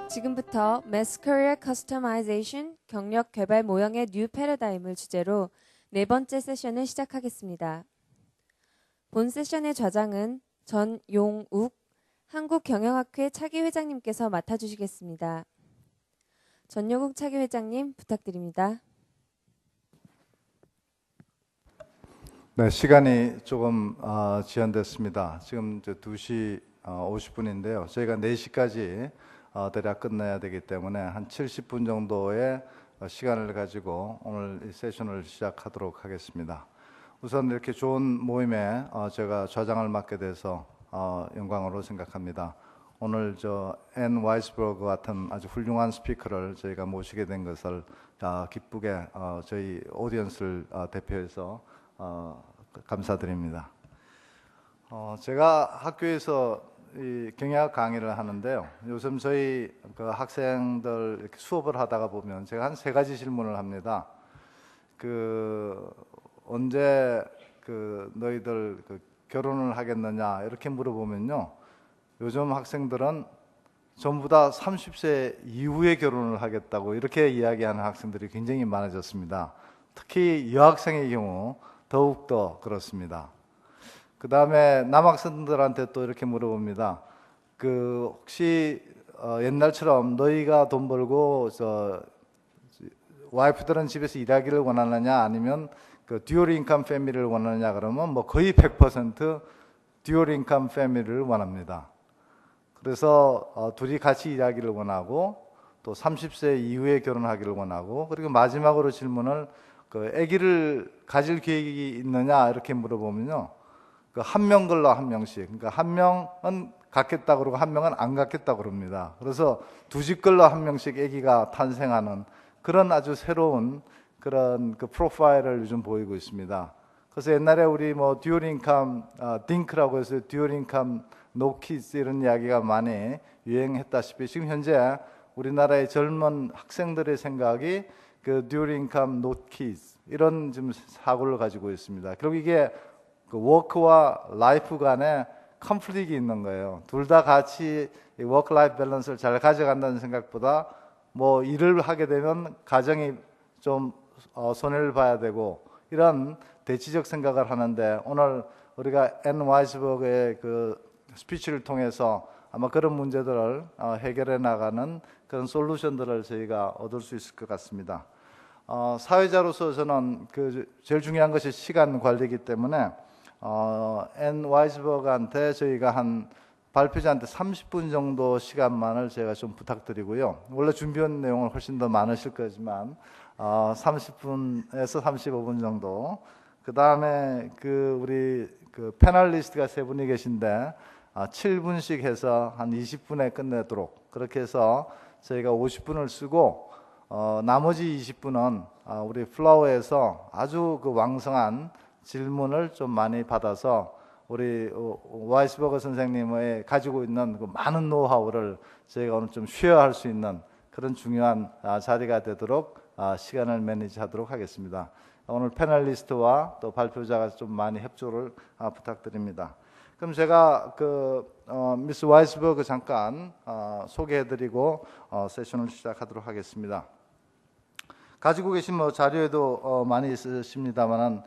지금부터 Mass Career Customization 경력 개발 모형의 뉴 패러다임을 주제로 네 번째 세션을 시작하겠습니다. 본 세션의 좌장은 전용욱 한국경영학회 차기 회장님께서 맡아주시겠습니다. 전용욱 차기 회장님 부탁드립니다. 네, 시간이 조금 지연됐습니다. 지금 2시 50분인데요. 저희가 4시까지 대략 끝내야 되기 때문에 한 70분 정도의 시간을 가지고 오늘 이 세션을 시작하도록 하겠습니다. 우선 이렇게 좋은 모임에 제가 좌장을 맡게 돼서 영광으로 생각합니다. 오늘 앤 와이스버그 같은 아주 훌륭한 스피커를 저희가 모시게 된 것을 기쁘게 저희 오디언스를 대표해서 감사드립니다. 제가 학교에서 이 경영학 강의를 하는데요. 요즘 저희 그 학생들 이렇게 수업을 하다가 보면 제가 한 3가지 질문을 합니다. 언제 너희들 결혼을 하겠느냐 이렇게 물어보면요. 요즘 학생들은 전부 다 30세 이후에 결혼을 하겠다고 이렇게 이야기하는 학생들이 굉장히 많아졌습니다. 특히 여학생의 경우 더욱더 그렇습니다. 그 다음에 남학생들한테 또 이렇게 물어봅니다. 혹시 옛날처럼 너희가 돈 벌고 와이프들은 집에서 일하기를 원하느냐 아니면 듀얼 인컴 패밀리를 원하느냐 그러면 거의 100% 듀얼 인컴 패밀리를 원합니다. 그래서 둘이 같이 일하기를 원하고 또 30세 이후에 결혼하기를 원하고 그리고 마지막으로 질문을 아기를 가질 계획이 있느냐 이렇게 물어보면요. 한 명 걸러 한 명씩. 그러니까 한 명은 갖겠다 그러고 한 명은 안 갖겠다 그럽니다. 그래서 두 집 걸러 한 명씩 아기가 탄생하는 그런 아주 새로운 그런 프로파일을 요즘 보이고 있습니다. 그래서 옛날에 우리 듀얼 인컴 딩크라고 해서 듀얼 인컴 노 키즈 이런 이야기가 많이 유행했다시피 지금 현재 우리나라의 젊은 학생들의 생각이 듀얼 인컴 노 키즈 이런 좀 사고를 가지고 있습니다. 결국 이게 워크와 라이프 간에 컨플릭이 있는 거예요. 둘 다 같이 워크 라이프 밸런스를 잘 가져간다는 생각보다 일을 하게 되면 가정이 좀 손해를 봐야 되고 이런 대치적 생각을 하는데 오늘 우리가 앤 와이스버그의 스피치를 통해서 아마 그런 문제들을 해결해 나가는 그런 솔루션들을 저희가 얻을 수 있을 것 같습니다. 사회자로서 저는 제일 중요한 것이 시간 관리이기 때문에 앤 와이스버그한테 저희가 발표자한테 30분 정도 시간만을 제가 좀 부탁드리고요. 원래 준비한 내용은 훨씬 더 많으실 거지만 30분에서 35분 정도. 그 다음에 우리 패널리스트가 3분이 계신데 7분씩 해서 한 20분에 끝내도록 그렇게 해서 저희가 50분을 쓰고 나머지 20분은 우리 플라워에서 아주 왕성한 질문을 좀 많이 받아서 우리 와이스버그 선생님의 가지고 있는 많은 노하우를 저희가 오늘 좀 쉐어할 수 있는 그런 중요한 자리가 되도록 시간을 매니지하도록 하겠습니다. 오늘 패널리스트와 또 발표자가 좀 많이 협조를 부탁드립니다. 그럼 제가 미스 와이스버그 잠깐 소개해드리고 세션을 시작하도록 하겠습니다. 가지고 계신 자료에도 많이 있으십니다만은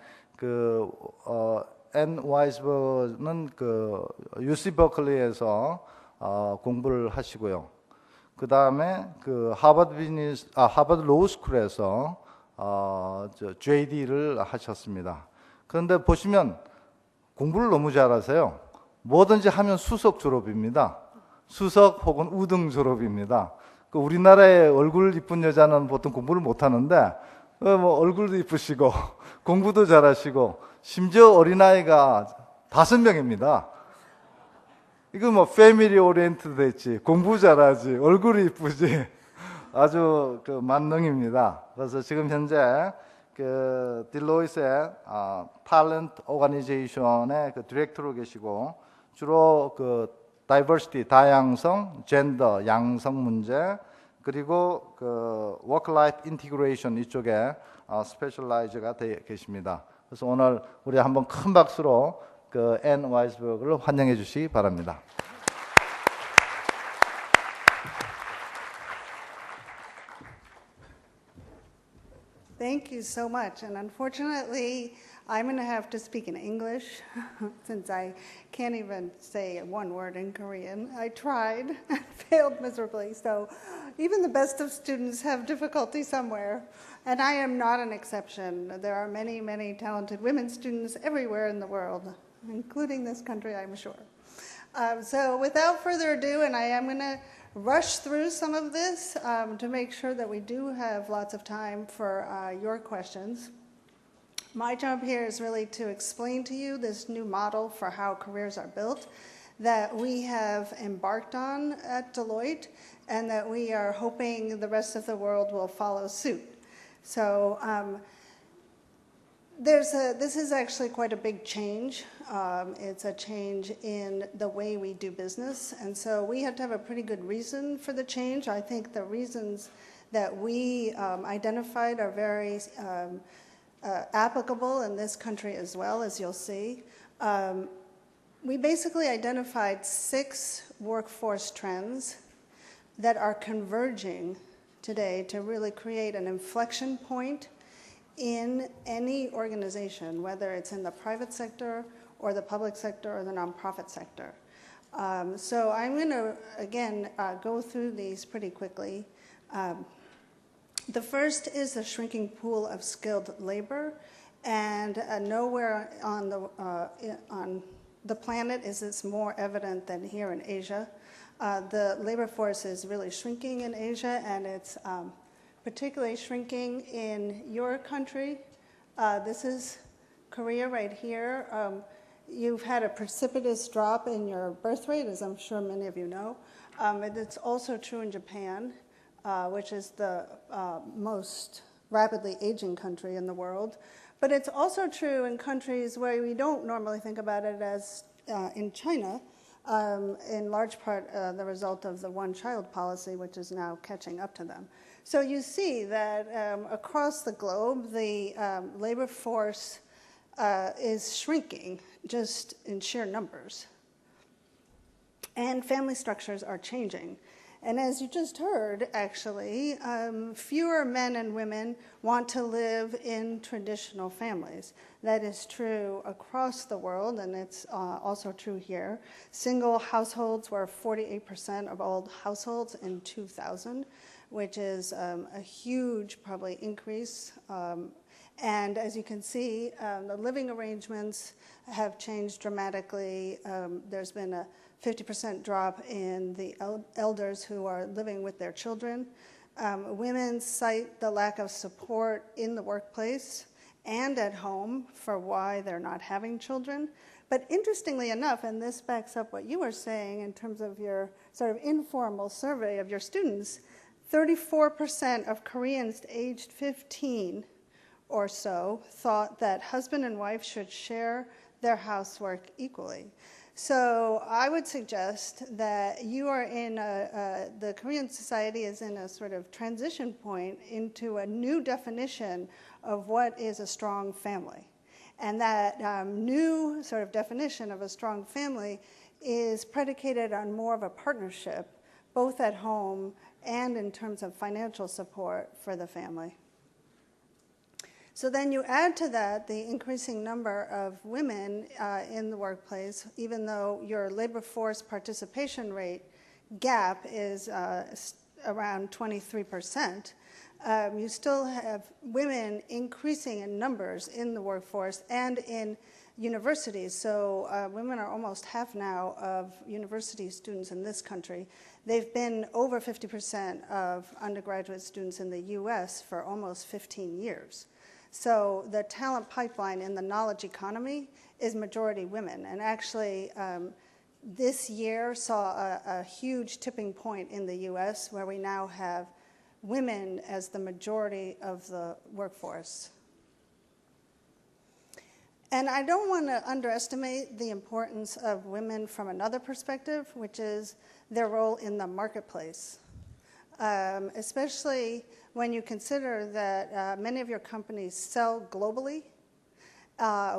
앤 와이스버그는 UC 버클리에서 공부를 하시고요. 그 다음에 하버드 로우 스쿨에서 JD를 하셨습니다. 그런데 보시면 공부를 너무 잘하세요. 뭐든지 하면 수석 졸업입니다. 수석 혹은 우등 졸업입니다. 우리나라의 얼굴 이쁜 여자는 보통 공부를 못 하는데 얼굴도 이쁘시고 공부도 잘하시고 심지어 어린아이가 5명입니다. 이거 패밀리 오리엔트드 됐지, 공부 잘하지, 얼굴이 이쁘지, 아주 만능입니다. 그래서 지금 현재 딜로이트의 탤런트 오가니제이션의 디렉터로 계시고 주로 다이버시티, 다양성, 젠더, 양성 문제 그리고 워크 라이프 인티그레이션 이쪽에 스페셜라이즈가 되어 계십니다. 그래서 오늘 우리 한번 큰 박수로 앤 와이스버그를 환영해 주시기 바랍니다. you so much. And unfortunately, I'm going to have to speak in English since I can't even say one word in Korean. I tried and failed miserably. So even the best of students have difficulty somewhere. And I am not an exception. There are many, many talented women students everywhere in the world, including this country, I'm sure. So without further ado, and I am going to rush through some of this to make sure that we do have lots of time for your questions. My job here is really to explain to you this new model for how careers are built that we have embarked on at Deloitte and that we are hoping the rest of the world will follow suit. So this is actually quite a big change. It's a change in the way we do business, and so we have to have a pretty good reason for the change. I think the reasons that we identified are very applicable in this country as well, as you'll see. We basically identified 6 workforce trends that are converging today to really create an inflection point in any organization, whether it's in the private sector or the public sector or the nonprofit sector. So I'm going to, again, go through these pretty quickly. The first is the shrinking pool of skilled labor, and nowhere on the planet is this more evident than here in Asia. The labor force is really shrinking in Asia, and it's particularly shrinking in your country. This is Korea right here. You've had a precipitous drop in your birth rate, as I'm sure many of you know. And it's also true in Japan, which is the most rapidly aging country in the world. But it's also true in countries where we don't normally think about it as in China, in large part the result of the one-child policy, which is now catching up to them. So you see that across the globe, the labor force is shrinking just in sheer numbers. And family structures are changing. And as you just heard, actually, fewer men and women want to live in traditional families. That is true across the world, and it's also true here. Single households were 48% of all households in 2000, which is a huge, probably, increase. And as you can see, the living arrangements have changed dramatically. There's been a 50% drop in the elders who are living with their children. Women cite the lack of support in the workplace and at home for why they're not having children. But interestingly enough, and this backs up what you were saying in terms of your sort of informal survey of your students, 34% of Koreans aged 15 or so thought that husband and wife should share their housework equally. So I would suggest that you are in the Korean society is in a sort of transition point into a new definition of what is a strong family. And that new sort of definition of a strong family is predicated on more of a partnership, both at home and in terms of financial support for the family. So then you add to that the increasing number of women in the workplace, even though your labor force participation rate gap is around 23%, you still have women increasing in numbers in the workforce and in universities. So women are almost half now of university students in this country. They've been over 50% of undergraduate students in the US for almost 15 years. So the talent pipeline in the knowledge economy is majority women. And actually, this year saw a huge tipping point in the US where we now have women as the majority of the workforce. And I don't want to underestimate the importance of women from another perspective, which is their role in the marketplace. Especially when you consider that many of your companies sell globally.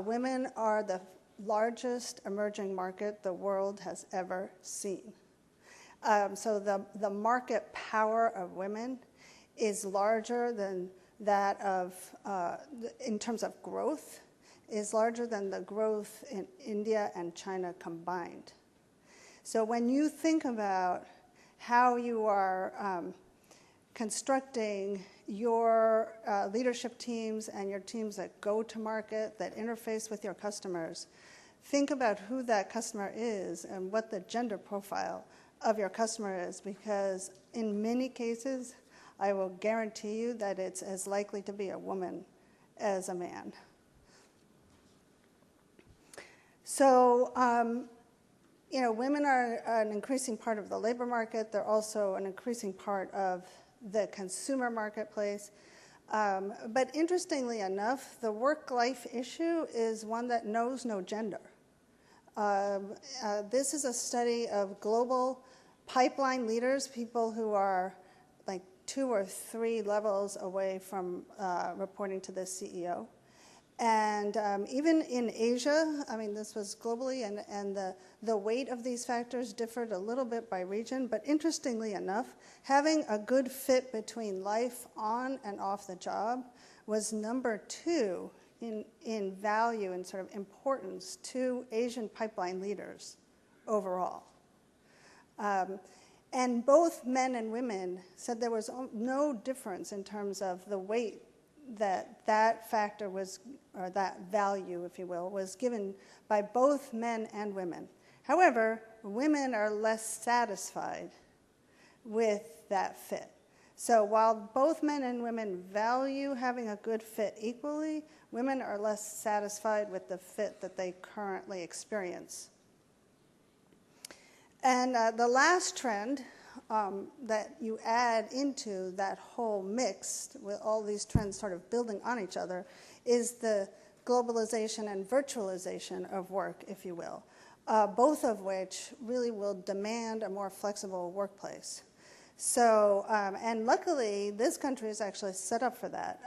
Women are the largest emerging market the world has ever seen. So the market power of women is larger than that of, in terms of growth, is larger than the growth in India and China combined. So when you think about how you are constructing your leadership teams and your teams that go to market, that interface with your customers, think about who that customer is and what the gender profile of your customer is, because in many cases, I will guarantee you that it's as likely to be a woman as a man. So, women are an increasing part of the labor market. They're also an increasing part of the consumer marketplace. But interestingly enough, the work-life issue is one that knows no gender. This is a study of global pipeline leaders, people who are like 2 or 3 levels away from reporting to the CEO. And even in Asia, I mean, this was globally, and the weight of these factors differed a little bit by region. But interestingly enough, having a good fit between life on and off the job was number 2 in value and sort of importance to Asian pipeline leaders overall. And both men and women said there was no difference in terms of the weight that factor was, or that value, if you will, was given by both men and women. However, women are less satisfied with that fit. So while both men and women value having a good fit equally, women are less satisfied with the fit that they currently experience. And the last trend that you add into that whole mix, with all these trends sort of building on each other, is the globalization and virtualization of work, if you will, both of which really will demand a more flexible workplace. So, and luckily, this country is actually set up for that.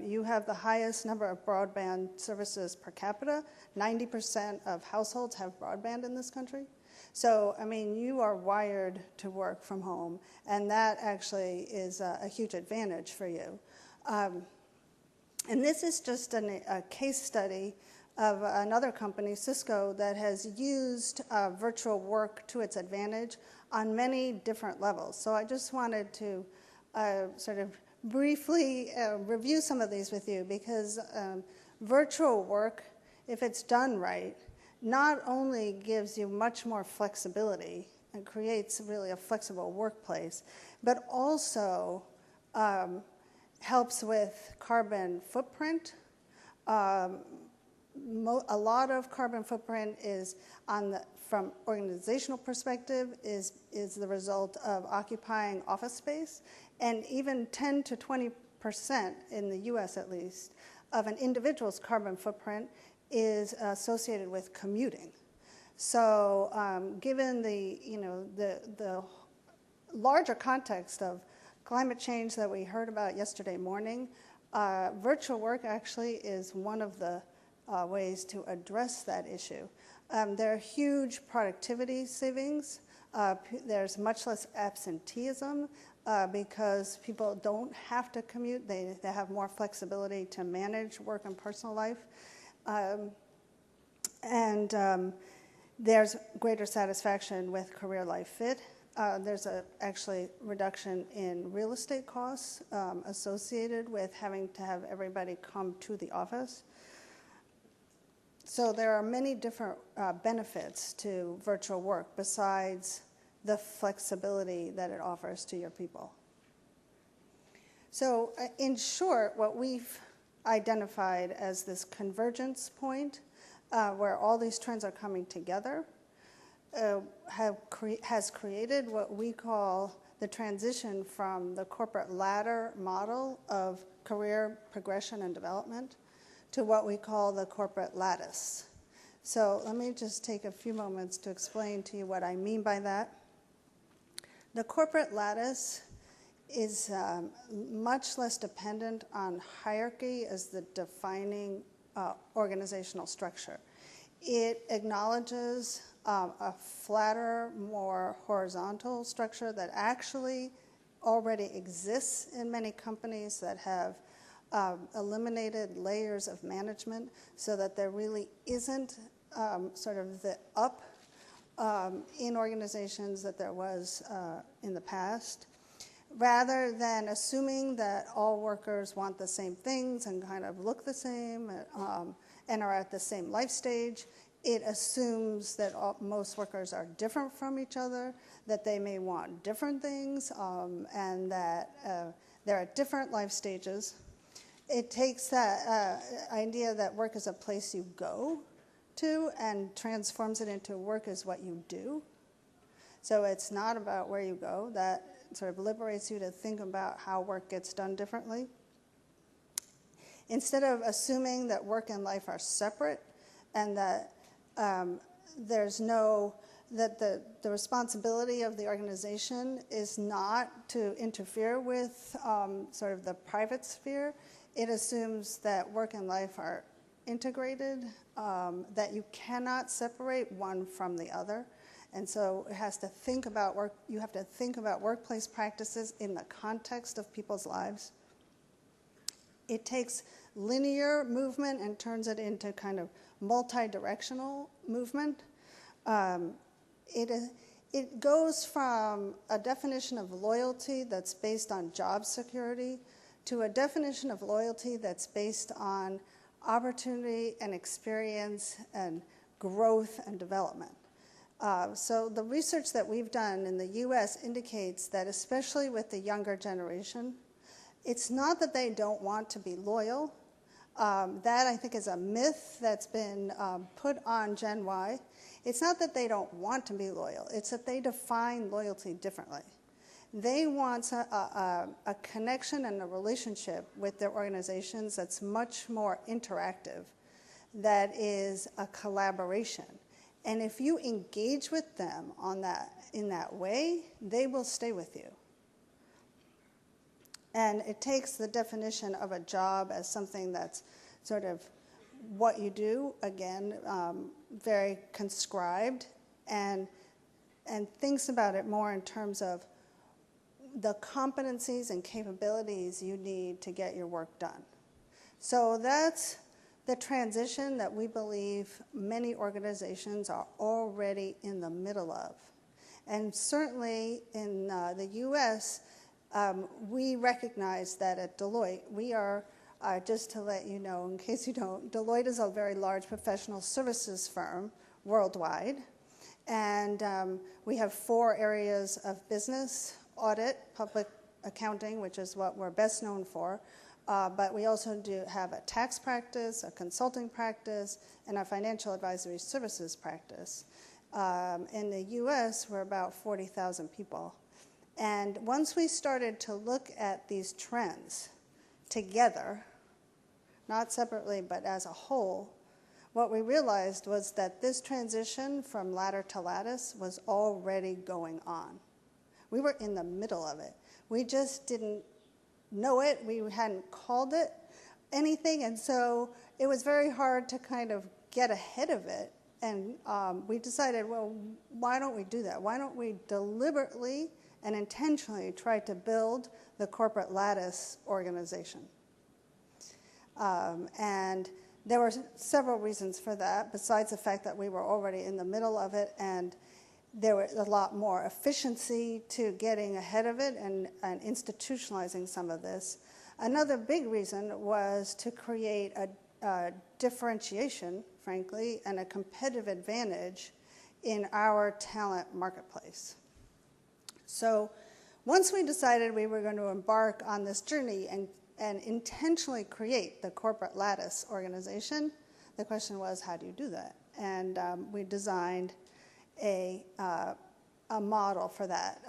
You have the highest number of broadband services per capita. 90% of households have broadband in this country. So, I mean, you are wired to work from home, and that actually is a huge advantage for you. And this is just a case study of another company, Cisco, that has used virtual work to its advantage on many different levels. So I just wanted to sort of briefly review some of these with you, because virtual work, if it's done right, not only gives you much more flexibility and creates really a flexible workplace, but also helps with carbon footprint. A lot of carbon footprint is from organizational perspective is the result of occupying office space, and even 10 to 20% in the U.S. at least of an individual's carbon footprint is associated with commuting. So, given the larger context of climate change that we heard about yesterday morning, virtual work actually is one of the ways to address that issue. There are huge productivity savings. There's much less absenteeism because people don't have to commute. They have more flexibility to manage work and personal life. There's greater satisfaction with career life fit. There's actually reduction in real estate costs associated with having to have everybody come to the office. So there are many different benefits to virtual work besides the flexibility that it offers to your people. So in short, what we've identified as this convergence point where all these trends are coming together has created what we call the transition from the corporate ladder model of career progression and development to what we call the corporate lattice. So let me just take a few moments to explain to you what I mean by that. The corporate lattice is much less dependent on hierarchy as the defining organizational structure. It acknowledges a flatter, more horizontal structure that actually already exists in many companies that have eliminated layers of management so that there really isn't sort of the up in organizations that there was in the past. Rather than assuming that all workers want the same things and kind of look the same and are at the same life stage, it assumes that most workers are different from each other, that they may want different things, and that they're at different life stages. It takes that idea that work is a place you go to and transforms it into work is what you do. So it's not about where you go. That sort of liberates you to think about how work gets done differently. Instead of assuming that work and life are separate and that the responsibility of the organization is not to interfere with sort of the private sphere, it assumes that work and life are integrated, that you cannot separate one from the other. And so it has to think about work. You have to think about workplace practices in the context of people's lives. It takes linear movement and turns it into kind of multi-directional movement. It goes from a definition of loyalty that's based on job security to a definition of loyalty that's based on opportunity and experience and growth and development. So the research that we've done in the US indicates that especially with the younger generation, it's not that they don't want to be loyal. That I think is a myth that's been put on Gen Y. It's not that they don't want to be loyal, it's that they define loyalty differently. They want a connection and a relationship with their organizations that's much more interactive, that is a collaboration. And if you engage with them in that way, they will stay with you. And it takes the definition of a job as something that's sort of what you do, again, very conscribed, and thinks about it more in terms of the competencies and capabilities you need to get your work done. So that's the transition that we believe many organizations are already in the middle of. And certainly in the US, we recognize that at Deloitte, we are, just to let you know, in case you don't, Deloitte is a very large professional services firm worldwide. And we have 4 areas of business: audit, public accounting, which is what we're best known for. But we also do have a tax practice, a consulting practice, and a financial advisory services practice. In the US, we're about 40,000 people. And once we started to look at these trends together, not separately but as a whole, what we realized was that this transition from ladder to lattice was already going on. We were in the middle of it. We just didn't know it. We hadn't called it anything, and so it was very hard to kind of get ahead of it. And we decided, well, why don't we do that? Why don't we deliberately and intentionally try to build the corporate lattice organization? And there were several reasons for that, besides the fact that we were already in the middle of it, and there was a lot more efficiency to getting ahead of it and institutionalizing some of this. Another big reason was to create a differentiation, frankly, and a competitive advantage in our talent marketplace. So once we decided we were going to embark on this journey and intentionally create the corporate lattice organization, the question was, how do you do that? And we designed a model for that.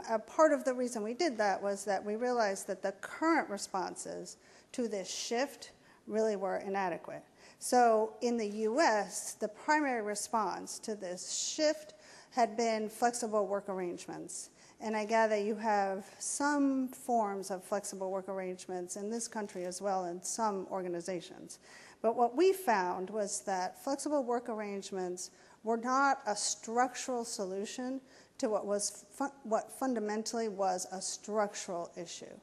A part of the reason we did that was that we realized that the current responses to this shift really were inadequate. So in the US, the primary response to this shift had been flexible work arrangements. And I gather you have some forms of flexible work arrangements in this country as well in some organizations. But what we found was that flexible work arrangements were not a structural solution to what fundamentally was a structural issue,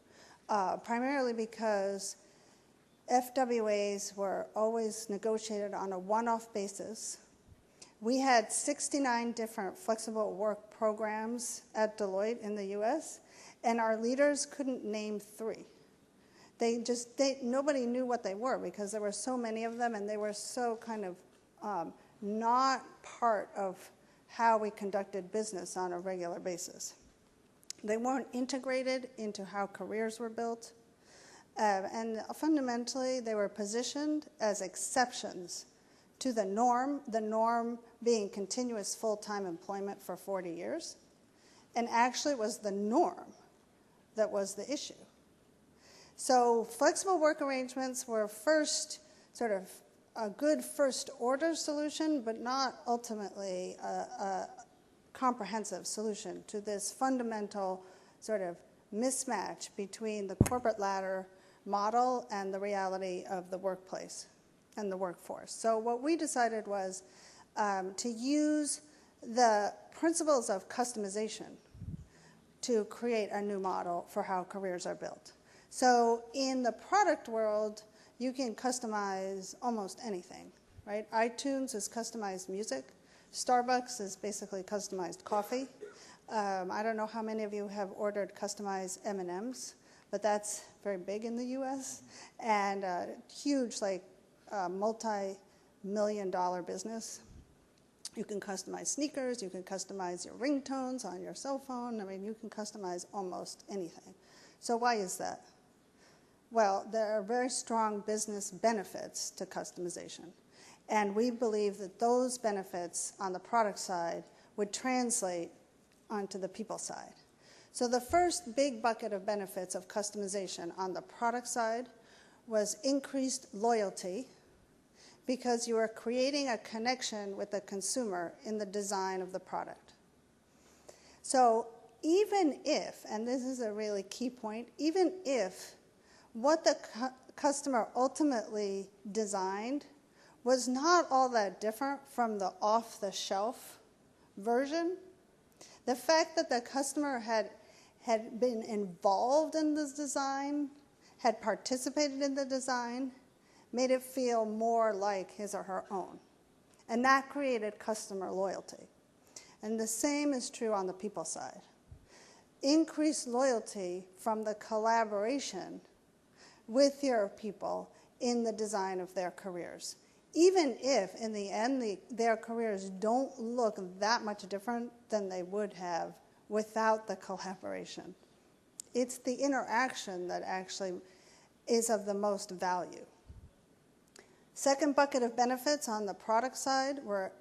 primarily because FWAs were always negotiated on a one-off basis. We had 69 different flexible work programs at Deloitte in the US, and our leaders couldn't name 3. Nobody knew what they were because there were so many of them, and they were so kind of not part of how we conducted business on a regular basis. They weren't integrated into how careers were built. And fundamentally, they were positioned as exceptions to the norm being continuous full-time employment for 40 years. And actually, it was the norm that was the issue. So flexible work arrangements were first sort of a good first-order solution, but not ultimately a comprehensive solution to this fundamental sort of mismatch between the corporate ladder model and the reality of the workplace and the workforce. So what we decided was to use the principles of customization to create a new model for how careers are built. So in the product world, you can customize almost anything, right? iTunes is customized music. Starbucks is basically customized coffee. I don't know how many of you have ordered customized M&Ms, but that's very big in the US, and a huge, like, multi-million-dollar business. You can customize sneakers, you can customize your ringtones on your cell phone. I mean, you can customize almost anything. So why is that? Well, there are very strong business benefits to customization, and we believe that those benefits on the product side would translate onto the people side. So the first big bucket of benefits of customization on the product side was increased loyalty, because you are creating a connection with the consumer in the design of the product. So even if, and this is a really key point, even if what the customer ultimately designed was not all that different from the off-the-shelf version, the fact that the customer had been involved in this design, had participated in the design, made it feel more like his or her own. And that created customer loyalty. And the same is true on the people side. Increased loyalty from the collaboration with your people in the design of their careers. Even if, in the end, their careers don't look that much different than they would have without the collaboration. It's the interaction that actually is of the most value. Second bucket of benefits on the product side were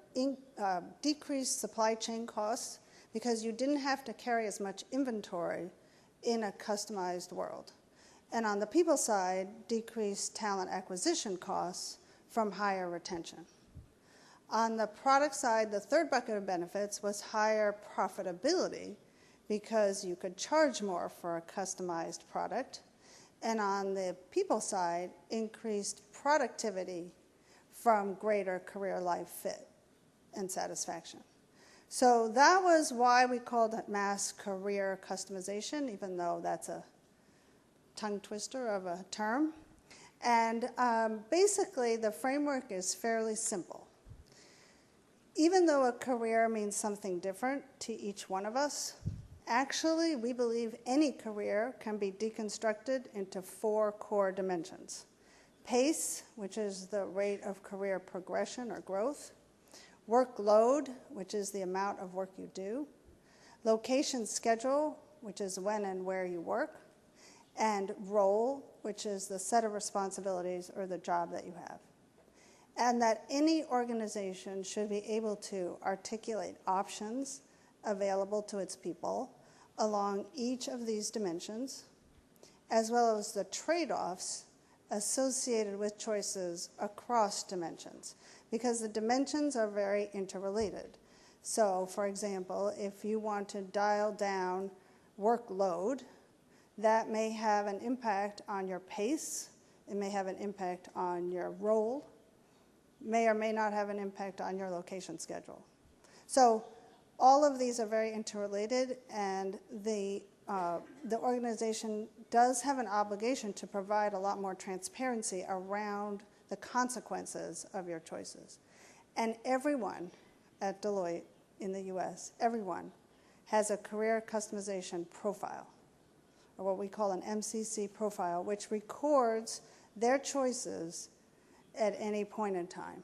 decreased supply chain costs, because you didn't have to carry as much inventory in a customized world. And on the people side, decreased talent acquisition costs from higher retention. On the product side, the third bucket of benefits was higher profitability, because you could charge more for a customized product. And on the people side, increased productivity from greater career life fit and satisfaction. So that was why we called it mass career customization, even though that's a tongue twister of a term. And basically, the framework is fairly simple. Even though a career means something different to each one of us, actually, we believe any career can be deconstructed into 4 core dimensions. Pace, which is the rate of career progression or growth. Workload, which is the amount of work you do. Location schedule, which is when and where you work. And role, which is the set of responsibilities or the job that you have. And that any organization should be able to articulate options available to its people along each of these dimensions, as well as the trade-offs associated with choices across dimensions, because the dimensions are very interrelated. So, for example, if you want to dial down workload, that may have an impact on your pace, it may have an impact on your role, may or may not have an impact on your location schedule. So all of these are very interrelated, and the organization does have an obligation to provide a lot more transparency around the consequences of your choices. And everyone at Deloitte in the US, everyone has a career customization profile, or what we call an MCC profile, which records their choices at any point in time.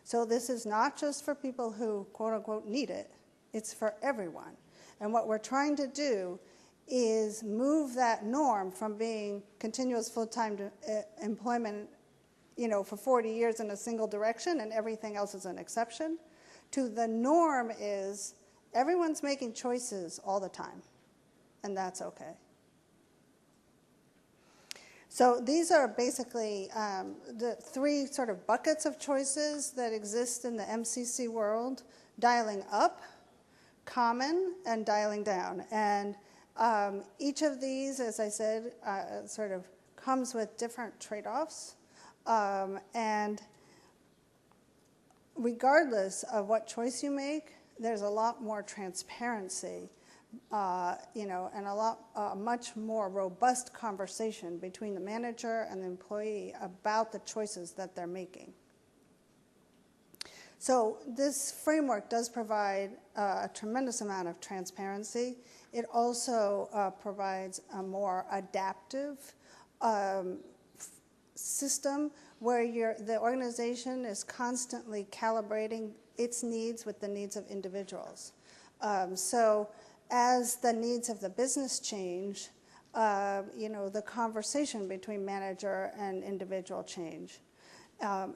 So this is not just for people who, quote unquote, need it, it's for everyone. And what we're trying to do is move that norm from being continuous full-time employment, for 40 years in a single direction and everything else is an exception, to the norm is everyone's making choices all the time, and that's okay. So these are basically the three sort of buckets of choices that exist in the MCC world: dialing up, common, and dialing down. And each of these, as I said, sort of comes with different trade-offs. And regardless of what choice you make, there's a lot more transparency, and a much more robust conversation between the manager and the employee about the choices that they're making. So this framework does provide a tremendous amount of transparency. It also provides a more adaptive system where the organization is constantly calibrating its needs with the needs of individuals. So as the needs of the business change, the conversation between manager and individual change.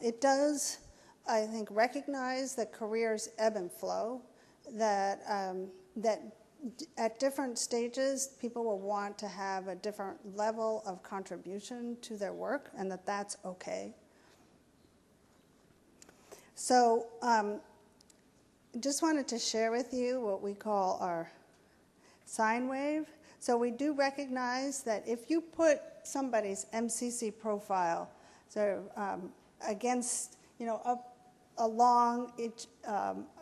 It does, I think, recognize that careers ebb and flow, that at different stages, people will want to have a different level of contribution to their work, and that's okay. So just wanted to share with you what we call our sine wave. So we do recognize that if you put somebody's MCC profile sort of against, up along it,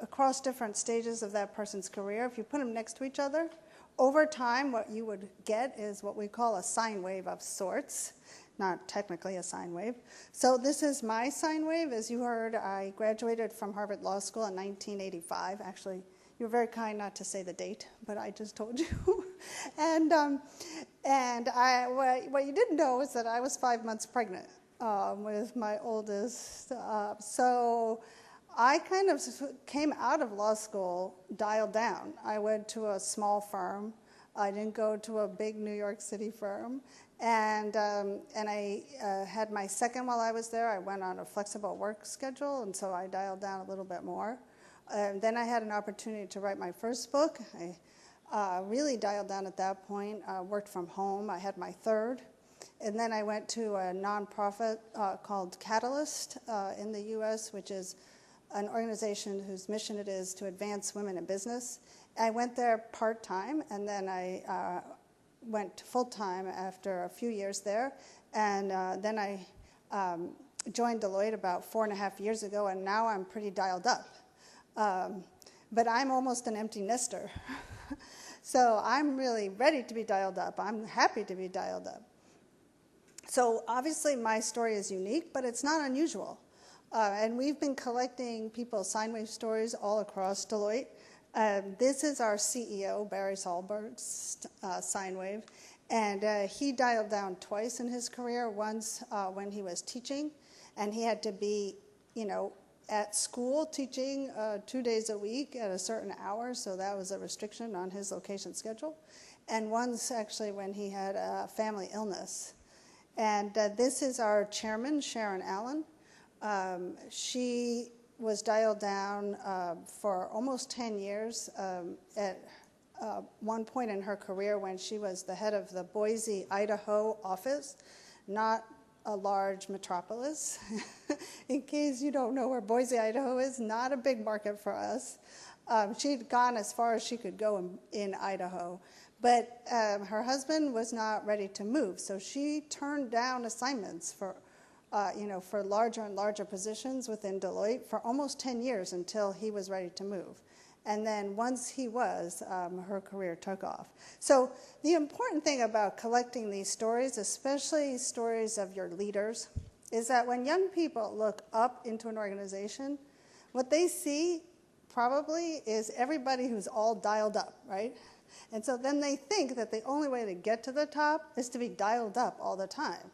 across different stages of that person's career, if you put them next to each other, over time what you would get is what we call a sine wave of sorts, not technically a sine wave. So this is my sine wave. As you heard, I graduated from Harvard Law School in 1985. Actually, you were very kind not to say the date, but I just told you. and what you didn't know is that I was 5 months pregnant with my oldest. So I kind of came out of law school dialed down. I went to a small firm. I didn't go to a big New York City firm. And I had my second while I was there. I went on a flexible work schedule, and so I dialed down a little bit more. Then I had an opportunity to write my first book. I really dialed down at that point, worked from home. I had my third. And then I went to a nonprofit called Catalyst in the U.S., which is an organization whose mission it is to advance women in business. I went there part-time, and then I went full-time after a few years there. And then I joined Deloitte about 4.5 years ago, and now I'm pretty dialed up. But I'm almost an empty nester. So I'm really ready to be dialed up. I'm happy to be dialed up. So obviously my story is unique, but it's not unusual. And we've been collecting people's sine wave stories all across Deloitte. This is our CEO, Barry Sahlberg's sine wave. And he dialed down twice in his career, once when he was teaching, and he had to be, at school teaching 2 days a week at a certain hour, so that was a restriction on his location schedule. And once actually when he had a family illness. And this is our chairman, Sharon Allen. She was dialed down for almost 10 years at one point in her career when she was the head of the Boise, Idaho office, not a large metropolis. In case you don't know where Boise, Idaho is, not a big market for us. She'd gone as far as she could go in Idaho. But her husband was not ready to move, so she turned down assignments for larger and larger positions within Deloitte for almost 10 years until he was ready to move. And then once he was, her career took off. So the important thing about collecting these stories, especially stories of your leaders, is that when young people look up into an organization, what they see probably is everybody who's all dialed up, right? And so then they think that the only way to get to the top is to be dialed up all the time.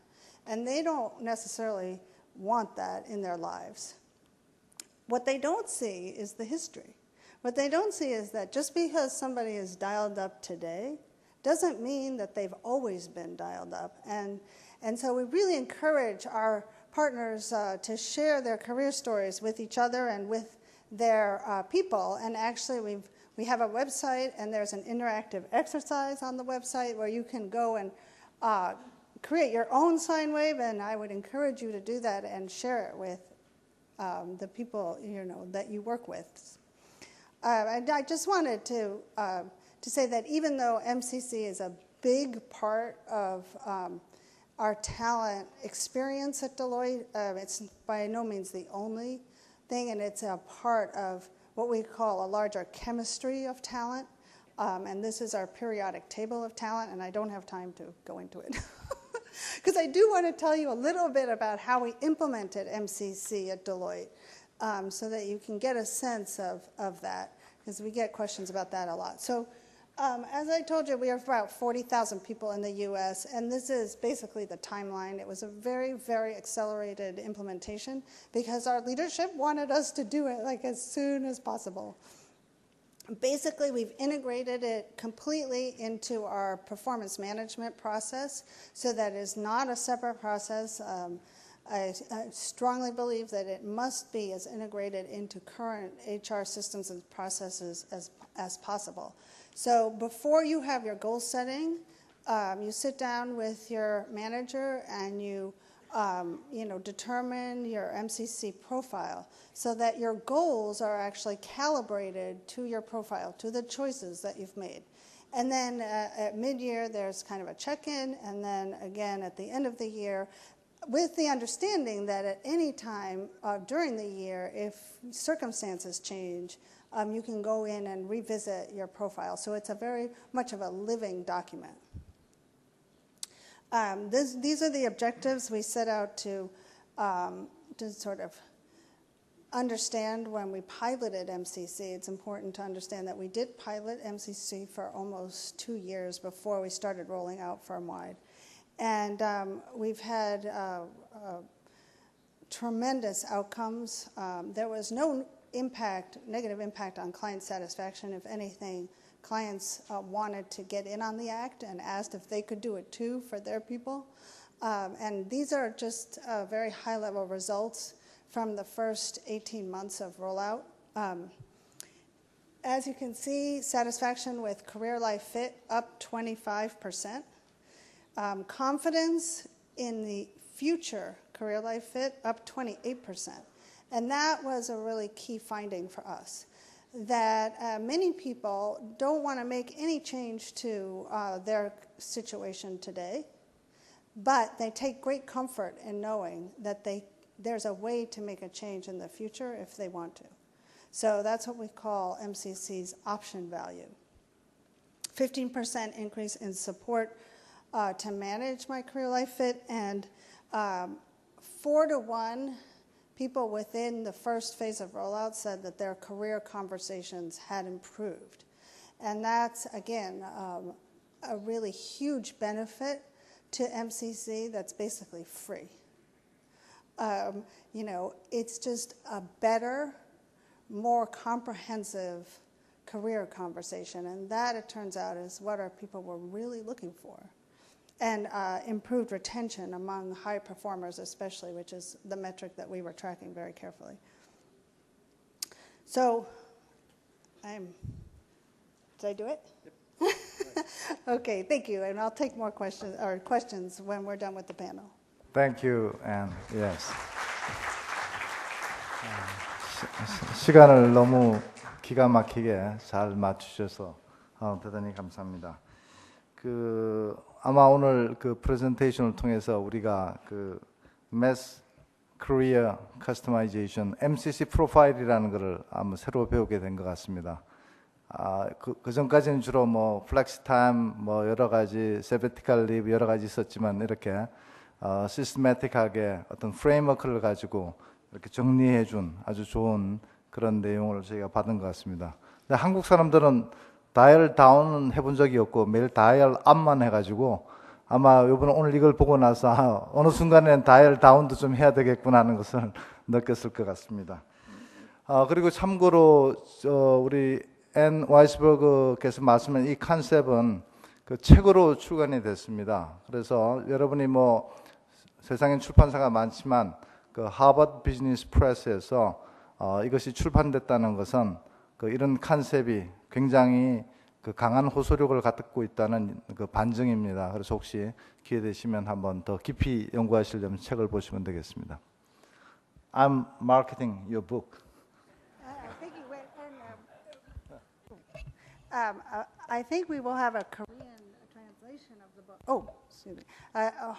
And they don't necessarily want that in their lives. What they don't see is the history. What they don't see is that just because somebody is dialed up today doesn't mean that they've always been dialed up. And so we really encourage our partners to share their career stories with each other and with their people. And actually we have a website, and there's an interactive exercise on the website where you can go and create your own sine wave, and I would encourage you to do that and share it with the people that you work with. I just wanted to say that even though MCC is a big part of our talent experience at Deloitte, it's by no means the only thing, and it's a part of what we call a larger chemistry of talent. And this is our periodic table of talent, and I don't have time to go into it. Because I do want to tell you a little bit about how we implemented MCC at Deloitte, so that you can get a sense of that, because we get questions about that a lot. So as I told you, we have about 40,000 people in the US, and this is basically the timeline. It was a very, very accelerated implementation because our leadership wanted us to do it like as soon as possible. Basically, we've integrated it completely into our performance management process, so that is not a separate process. I strongly believe that it must be as integrated into current HR systems and processes as possible. So before you have your goal setting, you sit down with your manager and you determine your MCC profile so that your goals are actually calibrated to your profile, to the choices that you've made. And then at mid-year, there's kind of a check-in, and then again at the end of the year, with the understanding that at any time during the year, if circumstances change, you can go in and revisit your profile. So it's a very much of a living document. These are the objectives we set out to sort of understand when we piloted MCC. It's important to understand that we did pilot MCC for almost 2 years before we started rolling out firm-wide. And we've had tremendous outcomes. There was no negative impact on client satisfaction. If anything, clients wanted to get in on the act and asked if they could do it too for their people. And these are just very high-level results from the first 18 months of rollout. As you can see, satisfaction with career life fit up 25%. Confidence in the future career life fit up 28%. And that was a really key finding for us, that many people don't want to make any change to their situation today, but they take great comfort in knowing that there's a way to make a change in the future if they want to. So that's what we call MCC's option value. 15% increase in support to manage my career life fit, and 4-to-1 people within the first phase of rollout said that their career conversations had improved. And that's, again, a really huge benefit to MCC that's basically free. It's just a better, more comprehensive career conversation, and that, it turns out, is what our people were really looking for. And improved retention among high performers especially, which is the metric that we were tracking very carefully. So, did I do it? Yep. Okay, thank you, and I'll take more questions when we're done with the panel. Thank you, Anne. Yes. 시간을 너무 기가 막히게 잘 맞추셔서 대단히 감사합니다. 아마 오늘 그 프레젠테이션을 통해서 우리가 그 Mass Career Customization, MCC 프로파일이라는 것을 아마 새로 배우게 된 것 같습니다. 그 전까지는 주로 뭐 플렉스 타임, 뭐 여러 가지 세베티컬 리브 여러 가지 있었지만 이렇게 시스테매틱하게 어떤 프레임워크를 가지고 이렇게 정리해준 아주 좋은 그런 내용을 저희가 받은 것 같습니다. 근데 한국 사람들은 다이얼 다운은 해본 적이 없고 매일 다이얼 업만 해가지고 아마 이번에 오늘 이걸 보고 나서 어느 순간에는 다이얼 다운도 좀 해야 되겠구나 하는 것을 느꼈을 것 같습니다. 그리고 참고로 우리 앤 와이스버그께서 말씀한 이 컨셉은 그 책으로 출간이 됐습니다. 그래서 여러분이 뭐 세상엔 출판사가 많지만 그 하버드 비즈니스 프레스에서 이것이 출판됐다는 것은 그 이런 컨셉이 굉장히 그 강한 호소력을 갖고 있다는 그 반증입니다. 그래서 혹시 기회 되시면 한번 더 깊이 연구하시려면 책을 보시면 되겠습니다. I'm marketing your book. I think we will have a Korean translation of the book. Oh, excuse me.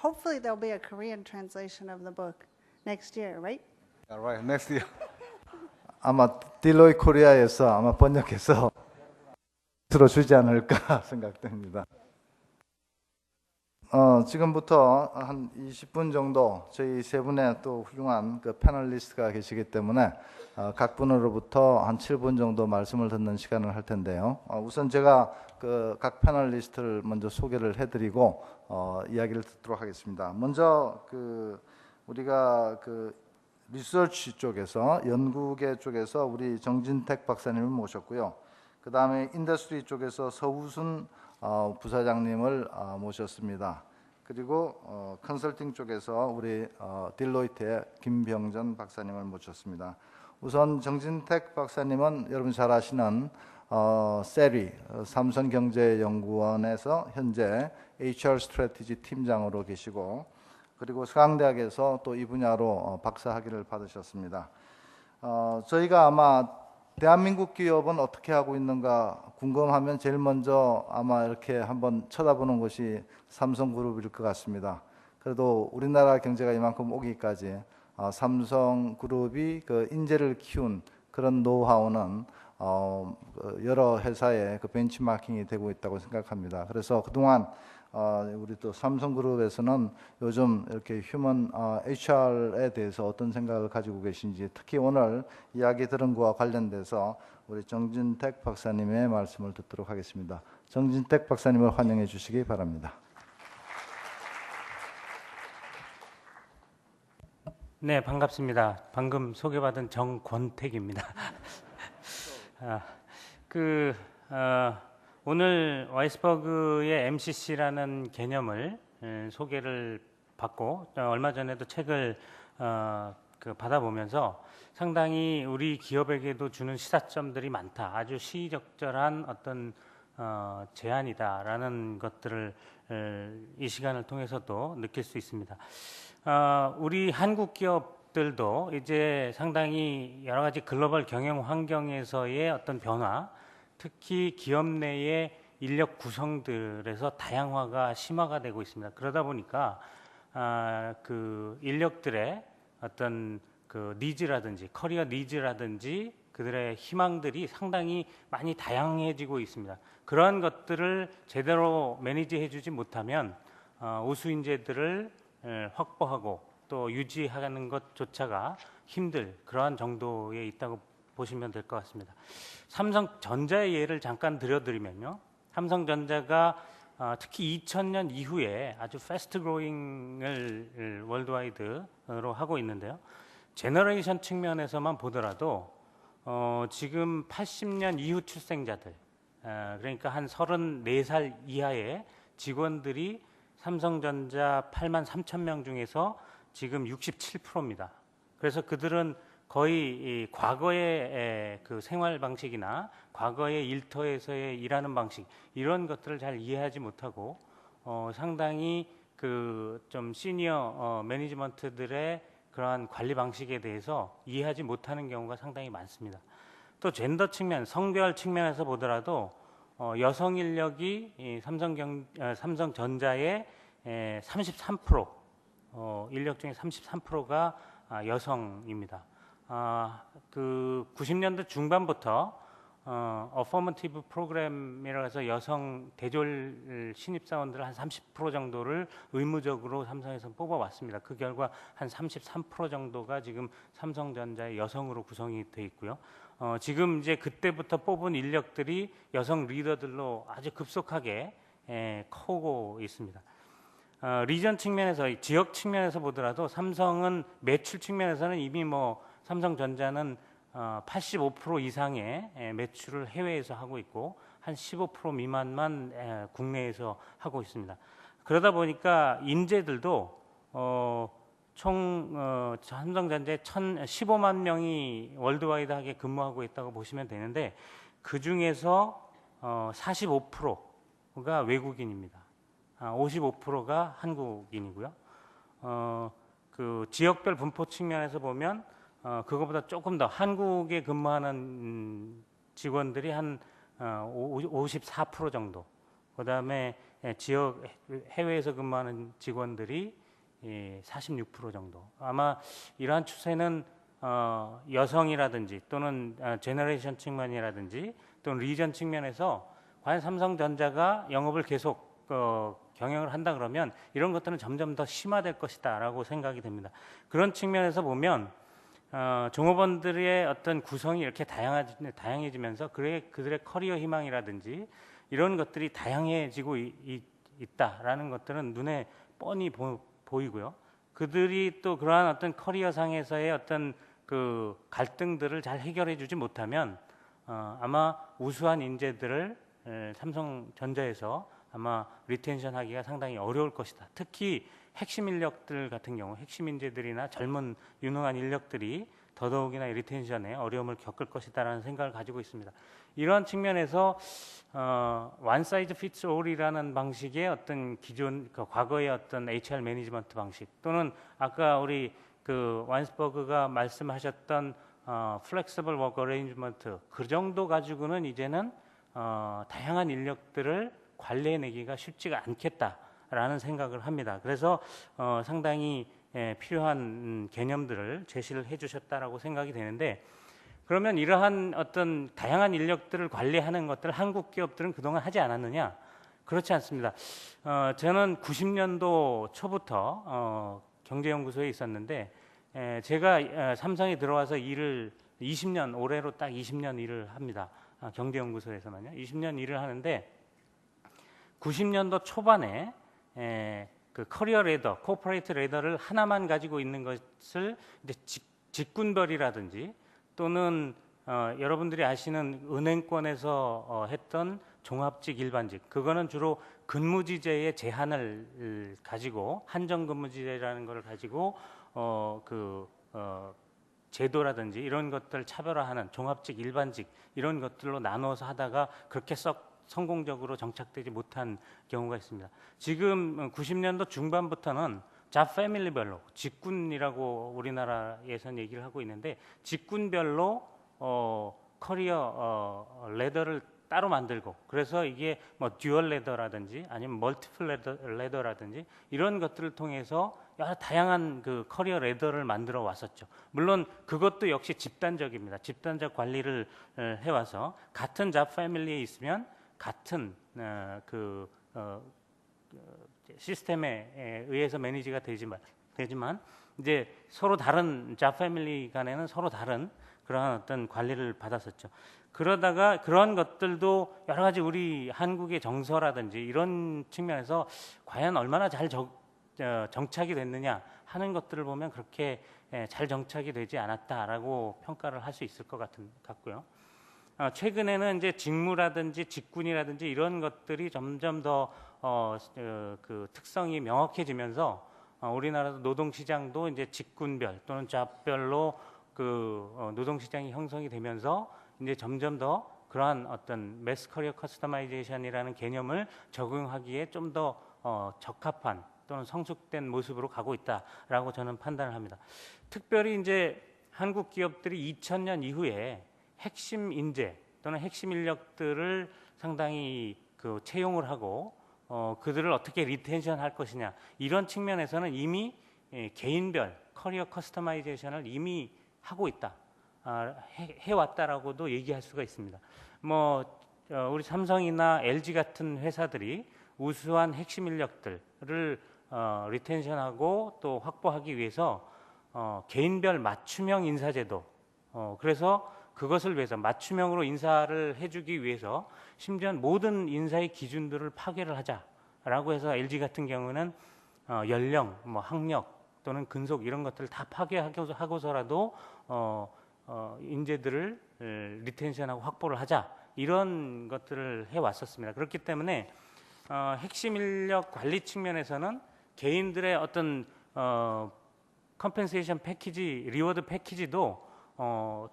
Hopefully there'll be a Korean translation of the book next year, right? Yeah, right. Next year. 아마 딜로이 코리아에서 아마 번역해서 들어주지 않을까 생각됩니다. 지금부터 한 20분 정도 저희 세 분의 또 훌륭한 그 패널리스트가 계시기 때문에 각 분으로부터 한 7분 정도 말씀을 듣는 시간을 할 텐데요. 우선 제가 그 각 패널리스트를 먼저 소개를 해드리고 이야기를 듣도록 하겠습니다. 먼저 그 우리가 그 리서치 쪽에서 연구계 쪽에서 우리 정진택 박사님을 모셨고요. 그 다음에 인더스트리 쪽에서 서우순 부사장님을 모셨습니다. 그리고 컨설팅 쪽에서 우리 딜로이트의 김병전 박사님을 모셨습니다. 우선 정진택 박사님은 여러분 잘 아시는 세리 삼성경제연구원에서 현재 HR 스트래티지 팀장으로 계시고 그리고 서강대학에서 또 이 분야로 박사 학위를 받으셨습니다. 저희가 아마 대한민국 기업은 어떻게 하고 있는가 궁금하면 제일 먼저 아마 이렇게 한번 쳐다보는 것이 삼성그룹일 것 같습니다. 그래도 우리나라 경제가 이만큼 오기까지 삼성그룹이 그 인재를 키운 그런 노하우는 여러 회사의 그 벤치마킹이 되고 있다고 생각합니다. 그래서 그동안 우리 또 삼성그룹에서는 요즘 이렇게 휴먼 HR에 대해서 어떤 생각을 가지고 계신지 특히 오늘 이야기 들은 것과 관련돼서 우리 정진택 박사님의 말씀을 듣도록 하겠습니다. 정진택 박사님을 환영해 주시기 바랍니다. 네, 반갑습니다. 방금 소개받은 정권택입니다. 오늘 와이스버그의 MCC라는 개념을 소개를 받고 얼마 전에도 책을 받아보면서 상당히 우리 기업에게도 주는 시사점들이 많다. 아주 시의적절한 어떤 제안이다라는 것들을 이 시간을 통해서도 느낄 수 있습니다. 우리 한국 기업들도 이제 상당히 여러 가지 글로벌 경영 환경에서의 어떤 변화, 특히 기업 내의 인력 구성들에서 다양화가 심화가 되고 있습니다. 그러다 보니까 그 인력들의 어떤 그 니즈라든지 커리어 니즈라든지 그들의 희망들이 상당히 많이 다양해지고 있습니다. 그러한 것들을 제대로 매니지해주지 못하면 우수 인재들을 확보하고 또 유지하는 것조차가 힘들 그러한 정도에 있다고 보시면 될 것 같습니다. 삼성전자의 예를 잠깐 들어드리면요. 삼성전자가 특히 2000년 이후에 아주 패스트 그로잉을 월드와이드로 하고 있는데요. 제너레이션 측면에서만 보더라도 지금 80년 이후 출생자들 그러니까 한 34살 이하의 직원들이 삼성전자 8만 3천 명 중에서 지금 67%입니다. 그래서 그들은 거의 과거의 그 생활 방식이나 과거의 일터에서의 일하는 방식 이런 것들을 잘 이해하지 못하고 상당히 그 좀 시니어 매니지먼트들의 그러한 관리 방식에 대해서 이해하지 못하는 경우가 상당히 많습니다. 또 젠더 측면, 성별 측면에서 보더라도 여성 인력이 삼성전자의 33% 인력 중에 33%가 여성입니다. 그 90년대 중반부터 어퍼머티브 프로그램이라고 해서 여성 대졸 신입사원들 한 30% 정도를 의무적으로 삼성에서 뽑아왔습니다. 그 결과 한 33% 정도가 지금 삼성전자의 여성으로 구성이 돼 있고요. 지금 이제 그때부터 뽑은 인력들이 여성 리더들로 아주 급속하게 커오고 있습니다. 리전 측면에서, 지역 측면에서 보더라도 삼성은 매출 측면에서는 이미 뭐 삼성전자는 85% 이상의 매출을 해외에서 하고 있고 한 15% 미만만 국내에서 하고 있습니다. 그러다 보니까 인재들도 총 삼성전자에 15만 명이 월드와이드하게 근무하고 있다고 보시면 되는데 그 중에서 45%가 외국인입니다. 55%가 한국인이고요. 그 지역별 분포 측면에서 보면 그거보다 조금 더 한국에 근무하는 직원들이 한 54% 정도. 그다음에 지역 해외에서 근무하는 직원들이 46% 정도. 아마 이러한 추세는 여성이라든지 또는 제너레이션 측면이라든지 또는 리전 측면에서 과연 삼성전자가 영업을 계속 경영을 한다 그러면 이런 것들은 점점 더 심화될 것이다라고 생각이 됩니다. 그런 측면에서 보면 종업원들의 어떤 구성이 이렇게 다양해지면서 그들의 커리어 희망이라든지 이런 것들이 다양해지고 있다라는 것들은 눈에 뻔히 보이고요. 그들이 또 그러한 어떤 커리어상에서의 어떤 그 갈등들을 잘 해결해주지 못하면 아마 우수한 인재들을 삼성전자에서 아마 리텐션 하기가 상당히 어려울 것이다. 특히 핵심 인력들 같은 경우, 핵심 인재들이나 젊은 유능한 인력들이 더더욱이나 리텐션에 어려움을 겪을 것이다라는 생각을 가지고 있습니다. 이러한 측면에서 one size fits all이라는 방식의 어떤 기존 과거의 어떤 HR 매니지먼트 방식 또는 아까 우리 그 와인스버그가 말씀하셨던 flexible work arrangement 그 정도 가지고는 이제는 다양한 인력들을 관리해내기가 쉽지가 않겠다라는 생각을 합니다. 그래서 상당히 필요한 개념들을 제시를 해주셨다라고 생각이 되는데 그러면 이러한 어떤 다양한 인력들을 관리하는 것들을 한국 기업들은 그동안 하지 않았느냐? 그렇지 않습니다. 저는 90년도 초부터 경제연구소에 있었는데 제가 삼성에 들어와서 일을 20년, 올해로 딱 20년 일을 합니다. 경제연구소에서만요. 20년 일을 하는데 90년도 초반에 그 커리어 레더, 코퍼레이트 레더를 하나만 가지고 있는 것을 이제 직군별이라든지 또는 여러분들이 아시는 은행권에서 했던 종합직, 일반직 그거는 주로 근무지제의 제한을 가지고 한정근무지제라는 걸 가지고 제도라든지 이런 것들 차별화하는 종합직, 일반직 이런 것들로 나누어서 하다가 그렇게 썩 성공적으로 정착되지 못한 경우가 있습니다. 지금 90년도 중반부터는 잡 패밀리별로 직군이라고 우리나라에서는 얘기를 하고 있는데 직군별로 커리어 레더를 따로 만들고 그래서 이게 뭐 듀얼 레더라든지 아니면 멀티플 레더라든지 이런 것들을 통해서 여러 다양한 그 커리어 레더를 만들어 왔었죠. 물론 그것도 역시 집단적입니다. 집단적 관리를 해와서 같은 잡 패밀리에 있으면 같은 시스템에 의해서 매니지가 되지만 이제 서로 다른 잡 패밀리 간에는 서로 다른 그러한 어떤 관리를 받았었죠. 그러다가 그런 것들도 여러 가지 우리 한국의 정서라든지 이런 측면에서 과연 얼마나 잘 정착이 됐느냐 하는 것들을 보면 그렇게 잘 정착이 되지 않았다라고 평가를 할 수 있을 것 같고요. 최근에는 이제 직무라든지 직군이라든지 이런 것들이 점점 더 그 특성이 명확해지면서 우리나라도 노동시장도 이제 직군별 또는 잡별로 그 노동시장이 형성이 되면서 이제 점점 더 그러한 어떤 매스 커리어 커스터마이제이션이라는 개념을 적용하기에 좀 더 적합한 또는 성숙된 모습으로 가고 있다라고 저는 판단을 합니다. 특별히 이제 한국 기업들이 2000년 이후에 핵심 인재 또는 핵심 인력들을 상당히 그 채용을 하고 그들을 어떻게 리텐션 할 것이냐 이런 측면에서는 이미 개인별 커리어 커스터마이제이션을 이미 하고 있다. 해왔다라고도 얘기할 수가 있습니다. 우리 삼성이나 LG 같은 회사들이 우수한 핵심 인력들을 리텐션하고 또 확보하기 위해서 개인별 맞춤형 인사제도, 그래서 그것을 위해서 맞춤형으로 인사를 해주기 위해서 심지어 모든 인사의 기준들을 파괴를 하자라고 해서 LG 같은 경우는 연령, 학력 또는 근속 이런 것들을 다 파괴하고서라도 인재들을 리텐션하고 확보를 하자, 이런 것들을 해왔었습니다. 그렇기 때문에 핵심 인력 관리 측면에서는 개인들의 어떤 컴펜세이션 패키지, 리워드 패키지도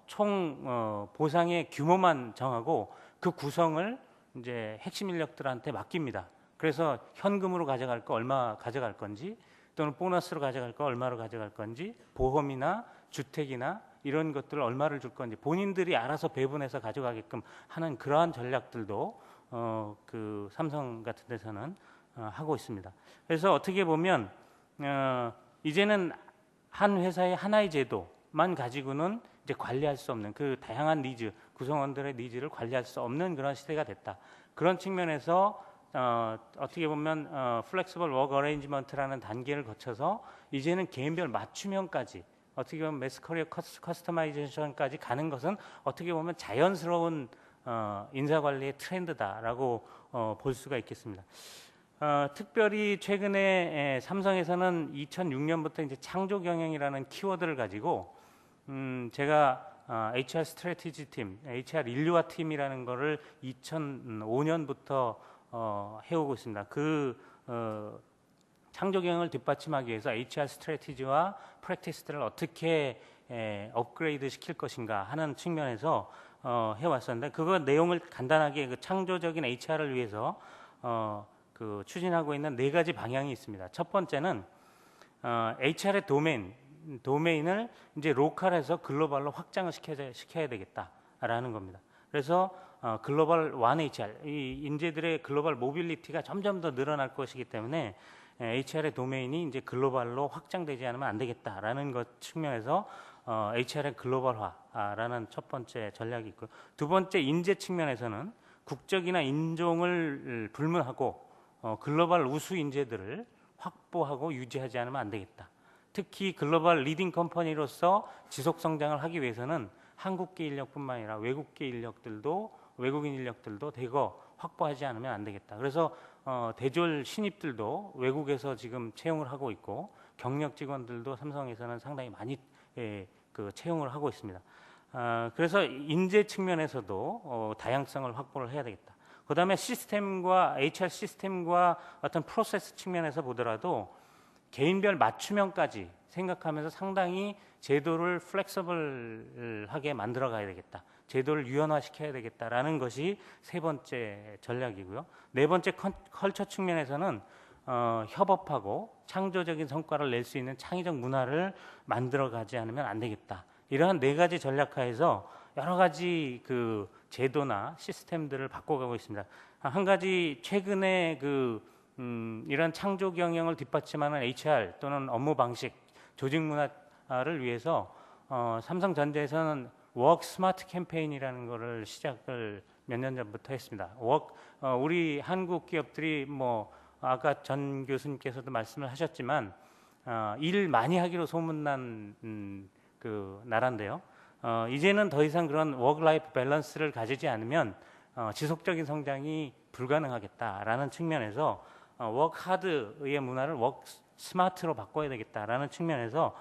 총 보상의 규모만 정하고 그 구성을 이제 핵심 인력들한테 맡깁니다. 그래서 현금으로 가져갈 거 얼마 가져갈 건지, 또는 보너스로 가져갈 거 얼마로 가져갈 건지, 보험이나 주택이나 이런 것들을 얼마를 줄 건지 본인들이 알아서 배분해서 가져가게끔 하는 그러한 전략들도 그 삼성 같은 데서는 하고 있습니다. 그래서 어떻게 보면 이제는 한 회사의 하나의 제도만 가지고는 이제 관리할 수 없는, 그 다양한 니즈, 구성원들의 니즈를 관리할 수 없는 그런 시대가 됐다. 그런 측면에서 어떻게 보면 플렉시블 워크 어레인지먼트라는 단계를 거쳐서 이제는 개인별 맞춤형까지, 어떻게 보면 매스 커리어 커스터마이제이션까지 가는 것은 어떻게 보면 자연스러운 인사관리의 트렌드다라고 볼 수가 있겠습니다. 특별히 최근에 삼성에서는 2006년부터 이제 창조 경영이라는 키워드를 가지고 제가 HR 스트래티지 팀, HR 인류화 팀이라는 거를 2005년부터 해오고 있습니다. 창조 경영을 뒷받침하기 위해서 HR 스트래티지와 프랙티스들을 어떻게 업그레이드 시킬 것인가 하는 측면에서 해왔었는데, 그거 내용을 간단하게 그 창조적인 HR을 위해서 그 추진하고 있는 4가지 방향이 있습니다. 첫 번째는 HR의 도메인을 이제 로컬에서 글로벌로 확장을 시켜야 되겠다라는 겁니다. 그래서 글로벌 1HR, 이 인재들의 글로벌 모빌리티가 점점 더 늘어날 것이기 때문에 HR의 도메인이 이제 글로벌로 확장되지 않으면 안 되겠다라는 것 측면에서 HR의 글로벌화라는 첫 번째 전략이 있고요. 두 번째, 인재 측면에서는 국적이나 인종을 불문하고 글로벌 우수 인재들을 확보하고 유지하지 않으면 안 되겠다. 특히 글로벌 리딩 컴퍼니로서 지속 성장을 하기 위해서는 한국계 인력뿐만 아니라 외국계 인력들도, 외국인 인력들도 대거 확보하지 않으면 안 되겠다. 그래서 대졸 신입들도 외국에서 지금 채용을 하고 있고, 경력 직원들도 삼성에서는 상당히 많이 그 채용을 하고 있습니다. 그래서 인재 측면에서도 다양성을 확보를 해야 되겠다. 그 다음에 시스템과 HR 시스템과 어떤 프로세스 측면에서 보더라도 개인별 맞춤형까지 생각하면서 상당히 제도를 플렉서블하게 만들어 가야 되겠다. 제도를 유연화시켜야 되겠다라는 것이 세 번째 전략이고요. 네 번째, 컬처 측면에서는 협업하고 창조적인 성과를 낼 수 있는 창의적 문화를 만들어 가지 않으면 안 되겠다. 이러한 4가지 전략하에서 여러 가지 그 제도나 시스템들을 바꿔가고 있습니다. 한 가지 최근에 이런 창조 경영을 뒷받침하는 HR 또는 업무 방식, 조직 문화를 위해서 삼성전자에서는 워크 스마트 캠페인이라는 거를 시작을 몇 년 전부터 했습니다. 우리 한국 기업들이 아까 전 교수님께서도 말씀을 하셨지만 일 많이 하기로 소문난 그 나라인데요. 이제는 더 이상 그런 워크 라이프 밸런스를 가지지 않으면 지속적인 성장이 불가능하겠다라는 측면에서 워크 하드의 문화를 워크 스마트로 바꿔야 되겠다라는 측면에서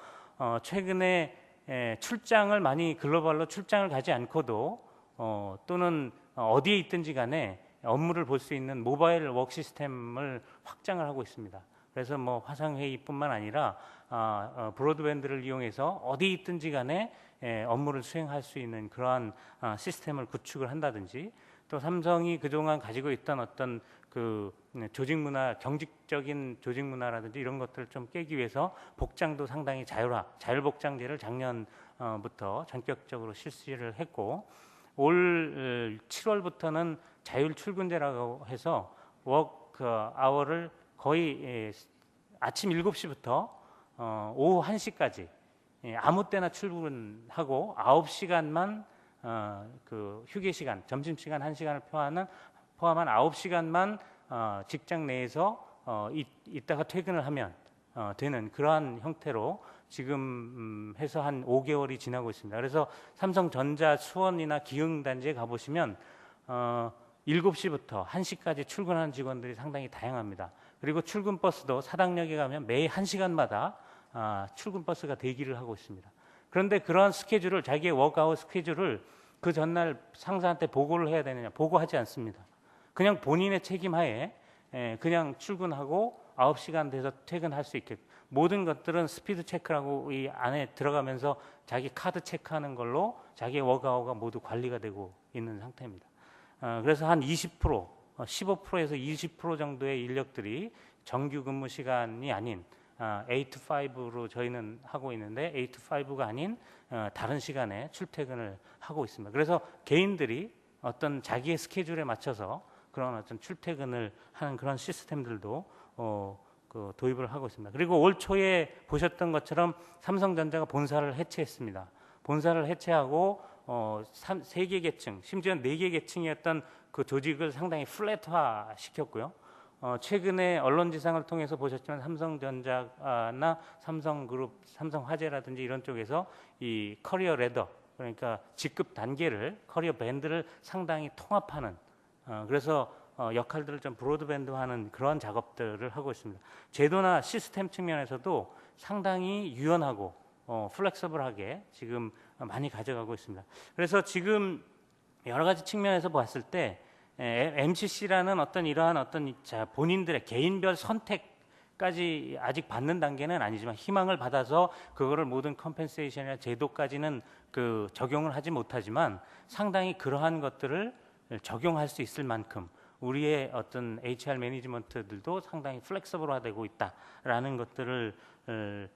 최근에 출장을 많이 글로벌로 출장을 가지 않고도 또는 어디에 있든지 간에 업무를 볼 수 있는 모바일 워크 시스템을 확장을 하고 있습니다. 그래서 화상회의뿐만 아니라 브로드밴드를 이용해서 어디 있든지 간에 업무를 수행할 수 있는 그러한 시스템을 구축을 한다든지, 또 삼성이 그동안 가지고 있던 어떤 그 조직 문화, 경직적인 조직 문화라든지 이런 것들을 좀 깨기 위해서 복장도 상당히 자율복장제를 작년부터 전격적으로 실시를 했고, 올 7월부터는 자율 출근제라고 해서 워크 아워를 거의 아침 7시부터 오후 1시까지 아무 때나 출근하고 9시간만 그 휴게 시간, 점심 시간 1시간을 포함한 9시간만 직장 내에서 있다가 퇴근을 하면 되는 그러한 형태로 지금 해서 한 5개월이 지나고 있습니다. 그래서 삼성전자 수원이나 기흥단지에 가보시면 7시부터 1시까지 출근하는 직원들이 상당히 다양합니다. 그리고 출근 버스도 사당역에 가면 매 1시간마다 출근 버스가 대기를 하고 있습니다. 그런데 그런 스케줄을, 자기의 워크아웃 스케줄을 그 전날 상사한테 보고를 해야 되느냐? 보고하지 않습니다. 그냥 본인의 책임하에 그냥 출근하고 9시간 돼서 퇴근할 수 있게, 모든 것들은 스피드 체크라고 이 안에 들어가면서 자기 카드 체크하는 걸로 자기의 워크아웃가 모두 관리가 되고 있는 상태입니다. 그래서 한 20%, 15%에서 20% 정도의 인력들이 정규 근무 시간이 아닌 8 to 5로 저희는 하고 있는데 8 to 5가 아닌 다른 시간에 출퇴근을 하고 있습니다. 그래서 개인들이 어떤 자기의 스케줄에 맞춰서 그런 어떤 출퇴근을 하는 그런 시스템들도 그 도입을 하고 있습니다. 그리고 올 초에 보셨던 것처럼 삼성전자가 본사를 해체했습니다. 본사를 해체하고 3개 계층, 심지어 4개 계층이었던 그 조직을 상당히 플랫화 시켰고요. 최근에 언론지상을 통해서 보셨지만 삼성전자나 삼성그룹, 삼성화재라든지 이런 쪽에서 이 커리어 레더, 그러니까 직급 단계를, 커리어 밴드를 상당히 통합하는, 그래서 역할들을 좀 브로드밴드화하는 그런 작업들을 하고 있습니다. 제도나 시스템 측면에서도 상당히 유연하고 플렉서블하게 지금 많이 가져가고 있습니다. 그래서 지금 여러 가지 측면에서 봤을 때 MCC라는 어떤 이러한 어떤 본인들의 개인별 선택까지 아직 받는 단계는 아니지만 희망을 받아서 그거를 모든 컴펜세이션이나 제도까지는 그 적용을 하지 못하지만 상당히 그러한 것들을 적용할 수 있을 만큼 우리의 어떤 HR 매니지먼트들도 상당히 플렉서블화되고 있다라는 것들을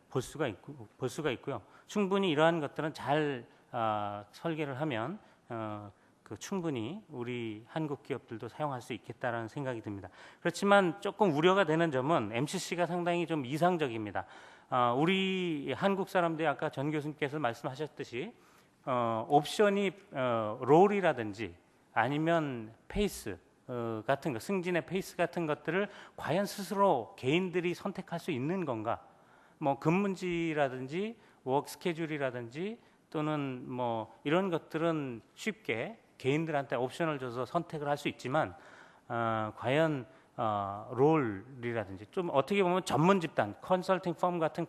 볼 수가 있고요. 충분히 이러한 것들은 잘 설계를 하면 그 충분히 우리 한국 기업들도 사용할 수 있겠다라는 생각이 듭니다. 그렇지만 조금 우려가 되는 점은 MCC가 상당히 좀 이상적입니다. 우리 한국 사람들이 아까 전 교수님께서 말씀하셨듯이 옵션이 롤이라든지 아니면 페이스 같은 거, 승진의 페이스 같은 것들을 과연 스스로 개인들이 선택할 수 있는 건가? 뭐 근무지라든지 워크 스케줄이라든지 또는 뭐 이런 것들은 쉽게 개인들한테 옵션을 줘서 선택을 할 수 있지만 과연 롤이라든지 좀 어떻게 보면 전문 집단, 컨설팅 펌 같은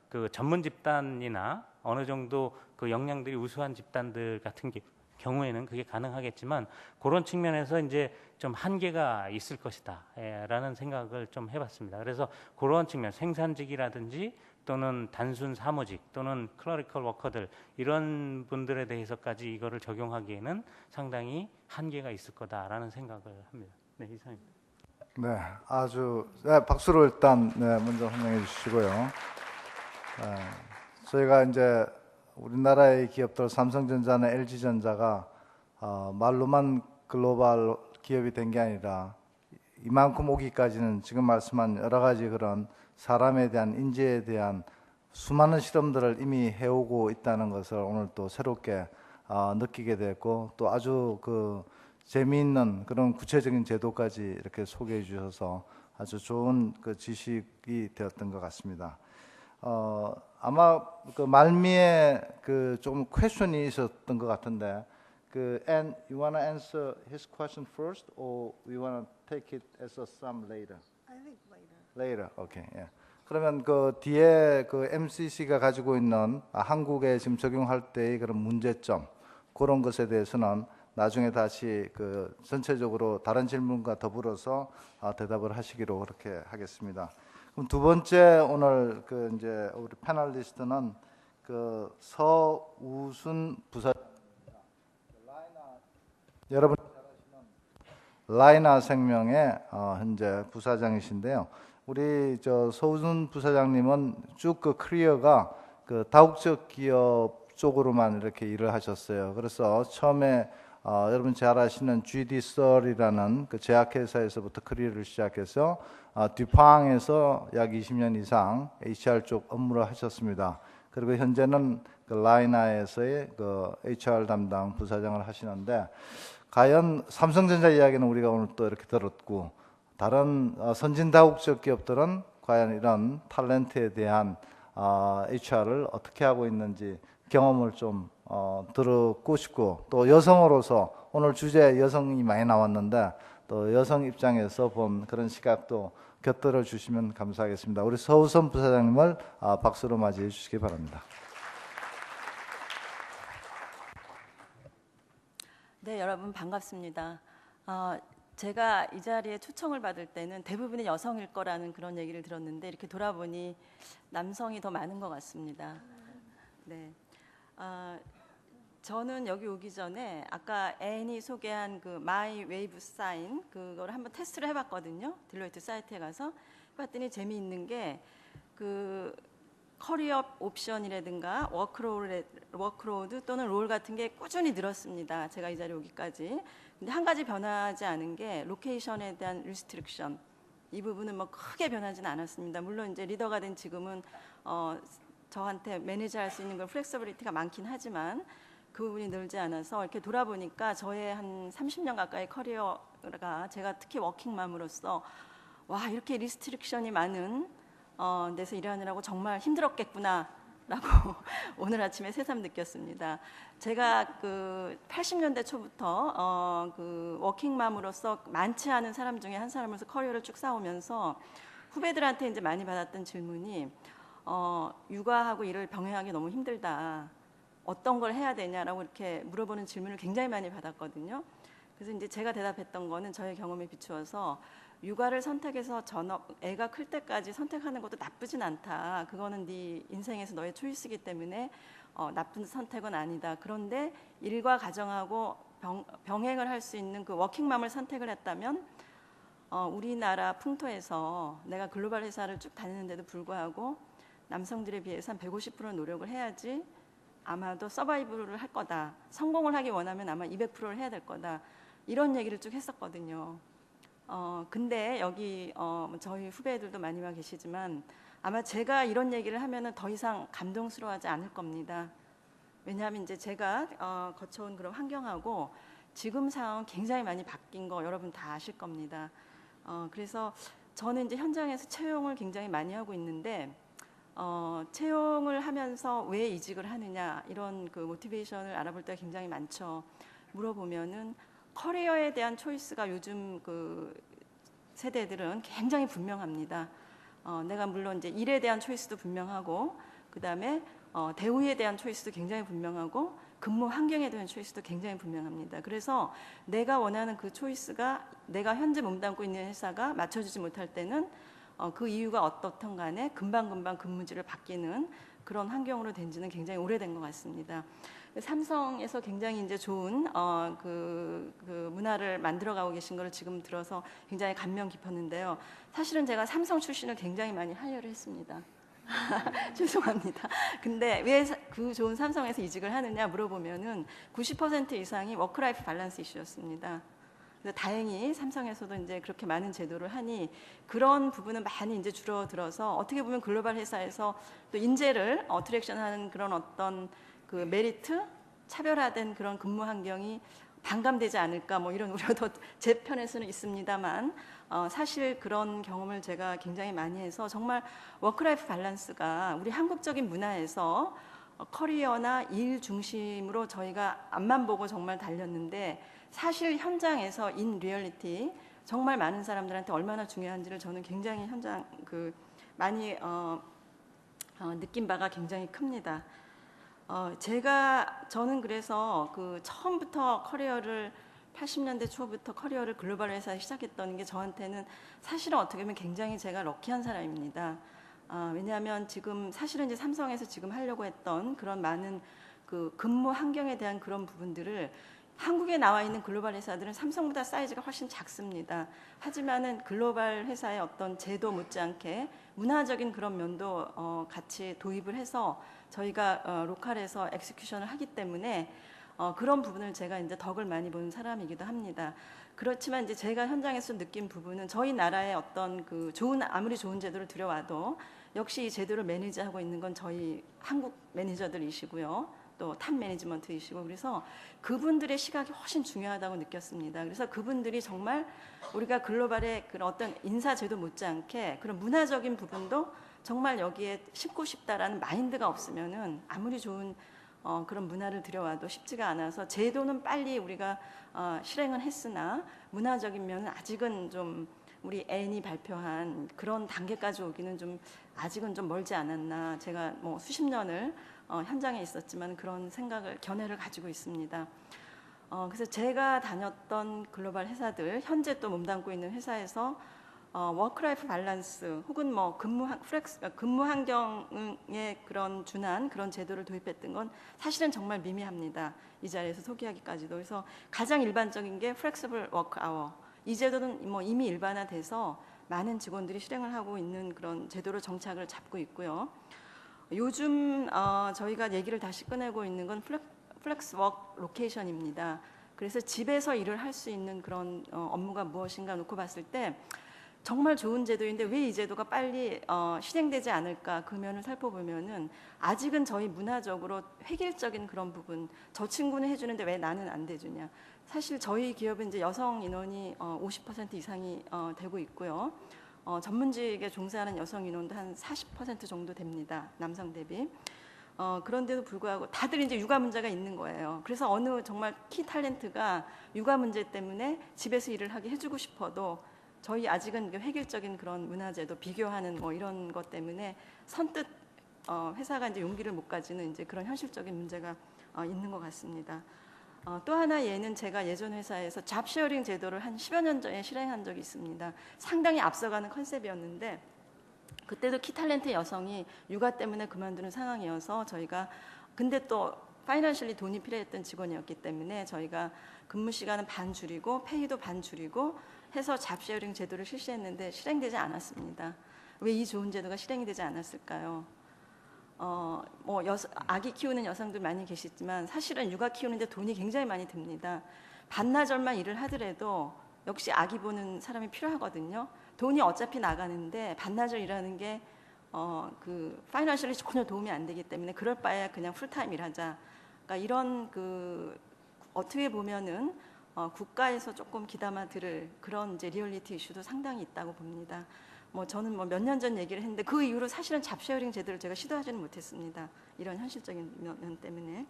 그 전문 집단이나 어느 정도 그 역량들이 우수한 집단들 같은 경우에는 그게 가능하겠지만 그런 측면에서 이제 좀 한계가 있을 것이다 라는 생각을 좀 해봤습니다. 그래서 그런 측면, 생산직이라든지 또는 단순 사무직 또는 클러리컬 워커들 이런 분들에 대해서까지 이거를 적용하기에는 상당히 한계가 있을 거다라는 생각을 합니다. 네, 이상입니다. 네, 아주 박수로 일단 먼저 설명해 주시고요. 저희가 이제 우리나라의 기업들 삼성전자나 LG전자가 말로만 글로벌 기업이 된 게 아니라 이만큼 오기까지는 지금 말씀한 여러 가지 그런 사람에 대한 인재에 대한 수많은 실험들을 이미 해오고 있다는 것을 오늘 또 새롭게 느끼게 됐고 또 아주 그 재미있는 그런 구체적인 제도까지 이렇게 소개해 주셔서 아주 좋은 그 지식이 되었던 것 같습니다. 아마 그 말미에 그 조금 퀘스천이 있었던 것 같은데 and you wanna answer his question first or we wanna take it as a sum later? I think later. Later, okay. Yeah. 그러면 그 뒤에 그 MCC가 가지고 있는 한국에 지금 적용할 때의 그런 문제점 그런 것에 대해서는 나중에 다시 그 전체적으로 다른 질문과 더불어서 대답을 하시기로 그렇게 하겠습니다. 그럼 두 번째 오늘 그 이제 우리 패널리스트는 그 서우순 부사 여러분 라이나 생명의 현재 부사장이신데요. 우리 저 서우순 부사장님은 쭉 그 커리어가 그 다국적 기업 쪽으로만 이렇게 일을 하셨어요. 그래서 처음에 여러분 잘 아시는 GD 썰이라는 그 제약회사에서부터 커리어를 시작해서 듀팡에서 약 20년 이상 HR 쪽 업무를 하셨습니다. 그리고 현재는 그 라이나에서의 그 HR 담당 부사장을 하시는데, 과연 삼성전자 이야기는 우리가 오늘 또 이렇게 들었고, 다른 선진다국적 기업들은 과연 이런 탤런트에 대한 HR을 어떻게 하고 있는지 경험을 좀 듣고 싶고, 또 여성으로서 오늘 주제 여성이 많이 나왔는데 또 여성 입장에서 본 그런 시각도 곁들여 주시면 감사하겠습니다. 우리 서우선 부사장님을 박수로 맞이해 주시기 바랍니다. 네, 여러분 반갑습니다. 제가 이 자리에 초청을 받을 때는 대부분이 여성일 거라는 그런 얘기를 들었는데 이렇게 돌아보니 남성이 더 많은 것 같습니다. 네, 저는 여기 오기 전에 아까 앤이 소개한 그 마이 웨이브 사인 그걸 한번 테스트를 해봤거든요. 딜로이트 사이트에 가서 봤더니 재미있는 게 그 커리어 옵션이라든가 워크로드 또는 롤 같은 게 꾸준히 늘었습니다. 제가 이 자리에 오기까지. 근데 한 가지 변하지 않은 게 로케이션에 대한 리스트릭션. 이 부분은 뭐 크게 변하지는 않았습니다. 물론 이제 리더가 된 지금은 저한테 매니지할 수 있는 그 플렉서빌리티가 많긴 하지만 그 부분이 늘지 않아서 이렇게 돌아보니까 저의 한 30년 가까이 커리어가 제가 특히 워킹맘으로서 와 이렇게 리스트릭션이 많은 데서 일하느라고 정말 힘들었겠구나 라고 오늘 아침에 새삼 느꼈습니다. 제가 그 80년대 초부터 그 워킹맘으로서 많지 않은 사람 중에 한 사람으로서 커리어를 쭉 쌓으면서 후배들한테 이제 많이 받았던 질문이 육아하고 일을 병행하기 너무 힘들다. 어떤 걸 해야 되냐라고 이렇게 물어보는 질문을 굉장히 많이 받았거든요. 그래서 이제 제가 대답했던 거는 저의 경험에 비추어서 육아를 선택해서 애가 클 때까지 선택하는 것도 나쁘진 않다. 그거는 네 인생에서 너의 초이스이기 때문에 나쁜 선택은 아니다. 그런데 일과 가정하고 병행을 할 수 있는 그 워킹맘을 선택을 했다면 우리나라 풍토에서 내가 글로벌 회사를 쭉 다니는데도 불구하고 남성들에 비해서 한 150% 노력을 해야지 아마도 서바이브를 할 거다. 성공을 하기 원하면 아마 200%를 해야 될 거다. 이런 얘기를 쭉 했었거든요. 근데 여기 저희 후배들도 많이 와 계시지만 아마 제가 이런 얘기를 하면은 더 이상 감동스러워하지 않을 겁니다. 왜냐하면 이제 제가 거쳐온 그런 환경하고 지금 상황은 굉장히 많이 바뀐 거 여러분 다 아실 겁니다. 그래서 저는 이제 현장에서 채용을 굉장히 많이 하고 있는데 채용을 하면서 왜 이직을 하느냐 이런 그 모티베이션을 알아볼 때가 굉장히 많죠. 물어보면은 커리어에 대한 초이스가 요즘 그 세대들은 굉장히 분명합니다. 내가 물론 이제 일에 대한 초이스도 분명하고 그 다음에 대우에 대한 초이스도 굉장히 분명하고 근무 환경에 대한 초이스도 굉장히 분명합니다. 그래서 내가 원하는 그 초이스가 내가 현재 몸담고 있는 회사가 맞춰주지 못할 때는 그 이유가 어떻든 간에 금방금방 근무지를 바뀌는 그런 환경으로 된 지는 굉장히 오래된 것 같습니다. 삼성에서 굉장히 이제 좋은 그 문화를 만들어가고 계신 걸 지금 들어서 굉장히 감명 깊었는데요. 사실은 제가 삼성 출신을 굉장히 많이 하려를 했습니다. 죄송합니다. 근데 왜 그 좋은 삼성에서 이직을 하느냐 물어보면은 90% 이상이 워크라이프 밸런스 이슈였습니다. 그래서 다행히 삼성에서도 이제 그렇게 많은 제도를 하니 그런 부분은 많이 이제 줄어들어서 어떻게 보면 글로벌 회사에서 또 인재를 어트랙션하는 그런 어떤 그 메리트, 차별화된 그런 근무 환경이 반감되지 않을까 뭐 이런 우려도 제 편에서는 있습니다만 사실 그런 경험을 제가 굉장히 많이 해서 정말 워크라이프 밸런스가 우리 한국적인 문화에서 커리어나 일 중심으로 저희가 앞만 보고 정말 달렸는데 사실 현장에서 인 리얼리티 정말 많은 사람들한테 얼마나 중요한지를 저는 굉장히 현장 많이 느낀 바가 굉장히 큽니다. 저는 그래서 그 처음부터 커리어를 80년대 초부터 커리어를 글로벌 회사에 시작했던 게 저한테는 사실은 어떻게 보면 굉장히 제가 럭키한 사람입니다. 왜냐하면 지금 사실은 이제 삼성에서 지금 하려고 했던 그런 많은 그 근무 환경에 대한 그런 부분들을 한국에 나와 있는 글로벌 회사들은 삼성보다 사이즈가 훨씬 작습니다. 하지만은 글로벌 회사의 어떤 제도 못지않게 문화적인 그런 면도 같이 도입을 해서 저희가 로컬에서 엑스큐션을 하기 때문에 그런 부분을 제가 이제 덕을 많이 본 사람이기도 합니다. 그렇지만 이제 제가 현장에서 느낀 부분은 저희 나라의 어떤 그 아무리 좋은 제도를 들여와도 역시 이 제도를 매니지하고 있는 건 저희 한국 매니저들이시고요. 또 탑 매니지먼트이시고 그래서 그분들의 시각이 훨씬 중요하다고 느꼈습니다. 그래서 그분들이 정말 우리가 글로벌의 그런 어떤 인사 제도 못지않게 그런 문화적인 부분도 정말 여기에 심고 싶다라는 마인드가 없으면은 아무리 좋은 그런 문화를 들여와도 쉽지가 않아서 제도는 빨리 우리가 실행은 했으나 문화적인 면은 아직은 좀 우리 애니 발표한 그런 단계까지 오기는 좀 아직은 좀 멀지 않았나. 제가 뭐 수십 년을 현장에 있었지만 그런 생각을 견해를 가지고 있습니다. 그래서 제가 다녔던 글로벌 회사들 현재 또 몸담고 있는 회사에서 워크라이프 밸런스 혹은 뭐 근무 환경에 그런 준한 그런 제도를 도입했던 건 사실은 정말 미미합니다. 이 자리에서 소개하기까지도. 그래서 가장 일반적인 게 플렉시블 워크 아워. 이 제도는 뭐 이미 일반화돼서 많은 직원들이 실행을 하고 있는 그런 제도로 정착을 잡고 있고요. 요즘 저희가 얘기를 다시 꺼내고 있는 건 플렉스 워크 로케이션입니다. 그래서 집에서 일을 할 수 있는 그런 업무가 무엇인가 놓고 봤을 때 정말 좋은 제도인데 왜 이 제도가 빨리 실행되지 않을까 그 면을 살펴보면은 아직은 저희 문화적으로 획일적인 그런 부분 저 친구는 해주는데 왜 나는 안 돼주냐. 사실 저희 기업은 이제 여성 인원이 50% 이상이 되고 있고요. 전문직에 종사하는 여성 인원도 한 40% 정도 됩니다. 남성 대비. 그런데도 불구하고 다들 이제 육아 문제가 있는 거예요. 그래서 어느 정말 키 탤런트가 육아 문제 때문에 집에서 일을 하게 해주고 싶어도 저희 아직은 획일적인 그런 문화제도 비교하는 뭐 이런 것 때문에 선뜻 회사가 이제 용기를 못 가지는 이제 그런 현실적인 문제가 있는 것 같습니다. 또 하나 예는 제가 예전 회사에서 잡쉐어링 제도를 한 10여 년 전에 실행한 적이 있습니다. 상당히 앞서가는 컨셉이었는데 그때도 키 탤런트 여성이 육아 때문에 그만두는 상황이어서 저희가 근데 또 파이낸셜리 돈이 필요했던 직원이었기 때문에 저희가 근무 시간은 반 줄이고 페이도 반 줄이고 해서 잡쉐어링 제도를 실시했는데 실행되지 않았습니다. 왜 이 좋은 제도가 실행이 되지 않았을까요? 뭐 아기 키우는 여성들 많이 계시지만 사실은 육아 키우는데 돈이 굉장히 많이 듭니다. 반나절만 일을 하더라도 역시 아기 보는 사람이 필요하거든요. 돈이 어차피 나가는데 반나절 일하는 게 그 파이낸셜리 전혀 도움이 안 되기 때문에 그럴 바에 그냥 풀타임 일하자. 그러니까 이런 그 어떻게 보면은 국가에서 조금 귀담아 들을 그런 이제 리얼리티 이슈도 상당히 있다고 봅니다. 뭐 저는 뭐 몇 년 전 얘기를 했는데 그 이후로 사실은 잡쉐어링 제도를 제가 시도하지는 못했습니다. 이런 현실적인 면 때문에.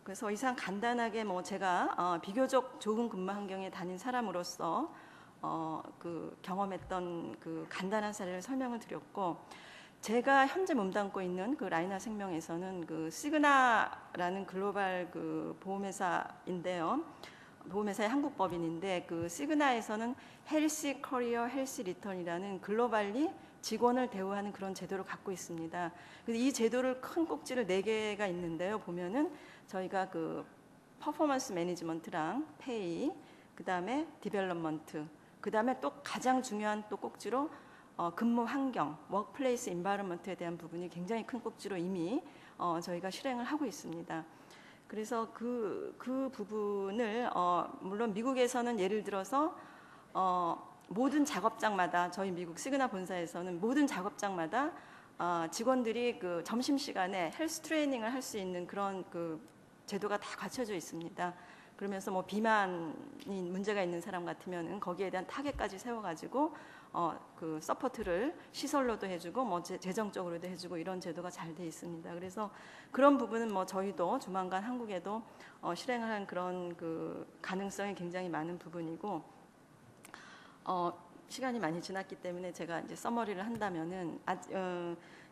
그래서 이상 간단하게 뭐 제가 비교적 좋은 근무 환경에 다닌 사람으로서 그 경험했던 그 간단한 사례를 설명을 드렸고 제가 현재 몸담고 있는 그 라이나 생명에서는 그 시그나라는 글로벌 그 보험회사인데요. 보험회사의 한국 법인인데 그 시그나에서는 헬시 커리어 헬시 리턴이라는 글로벌리 직원을 대우하는 그런 제도를 갖고 있습니다. 그래서 이 제도를 큰 꼭지를 4개가 있는데요. 보면은 저희가 그 퍼포먼스 매니지먼트랑 페이, 그다음에 디벨롭먼트, 그다음에 또 가장 중요한 또 꼭지로 근무 환경, 워크플레이스 인바이러먼트에 대한 부분이 굉장히 큰 꼭지로 이미 저희가 실행을 하고 있습니다. 그래서 그 부분을 물론 미국에서는 예를 들어서 모든 작업장마다 저희 미국 시그나 본사에서는 모든 작업장마다 직원들이 그 점심 시간에 헬스 트레이닝을 할 수 있는 그런 그 제도가 다 갖춰져 있습니다. 그러면서 뭐 비만이 문제가 있는 사람 같으면은 거기에 대한 타겟까지 세워가지고 그 서포트를 시설로도 해주고 뭐 재정적으로도 해주고 이런 제도가 잘 돼 있습니다. 그래서 그런 부분은 뭐 저희도 조만간 한국에도 실행을 한 그런 그 가능성이 굉장히 많은 부분이고 시간이 많이 지났기 때문에 제가 이제 서머리를 한다면은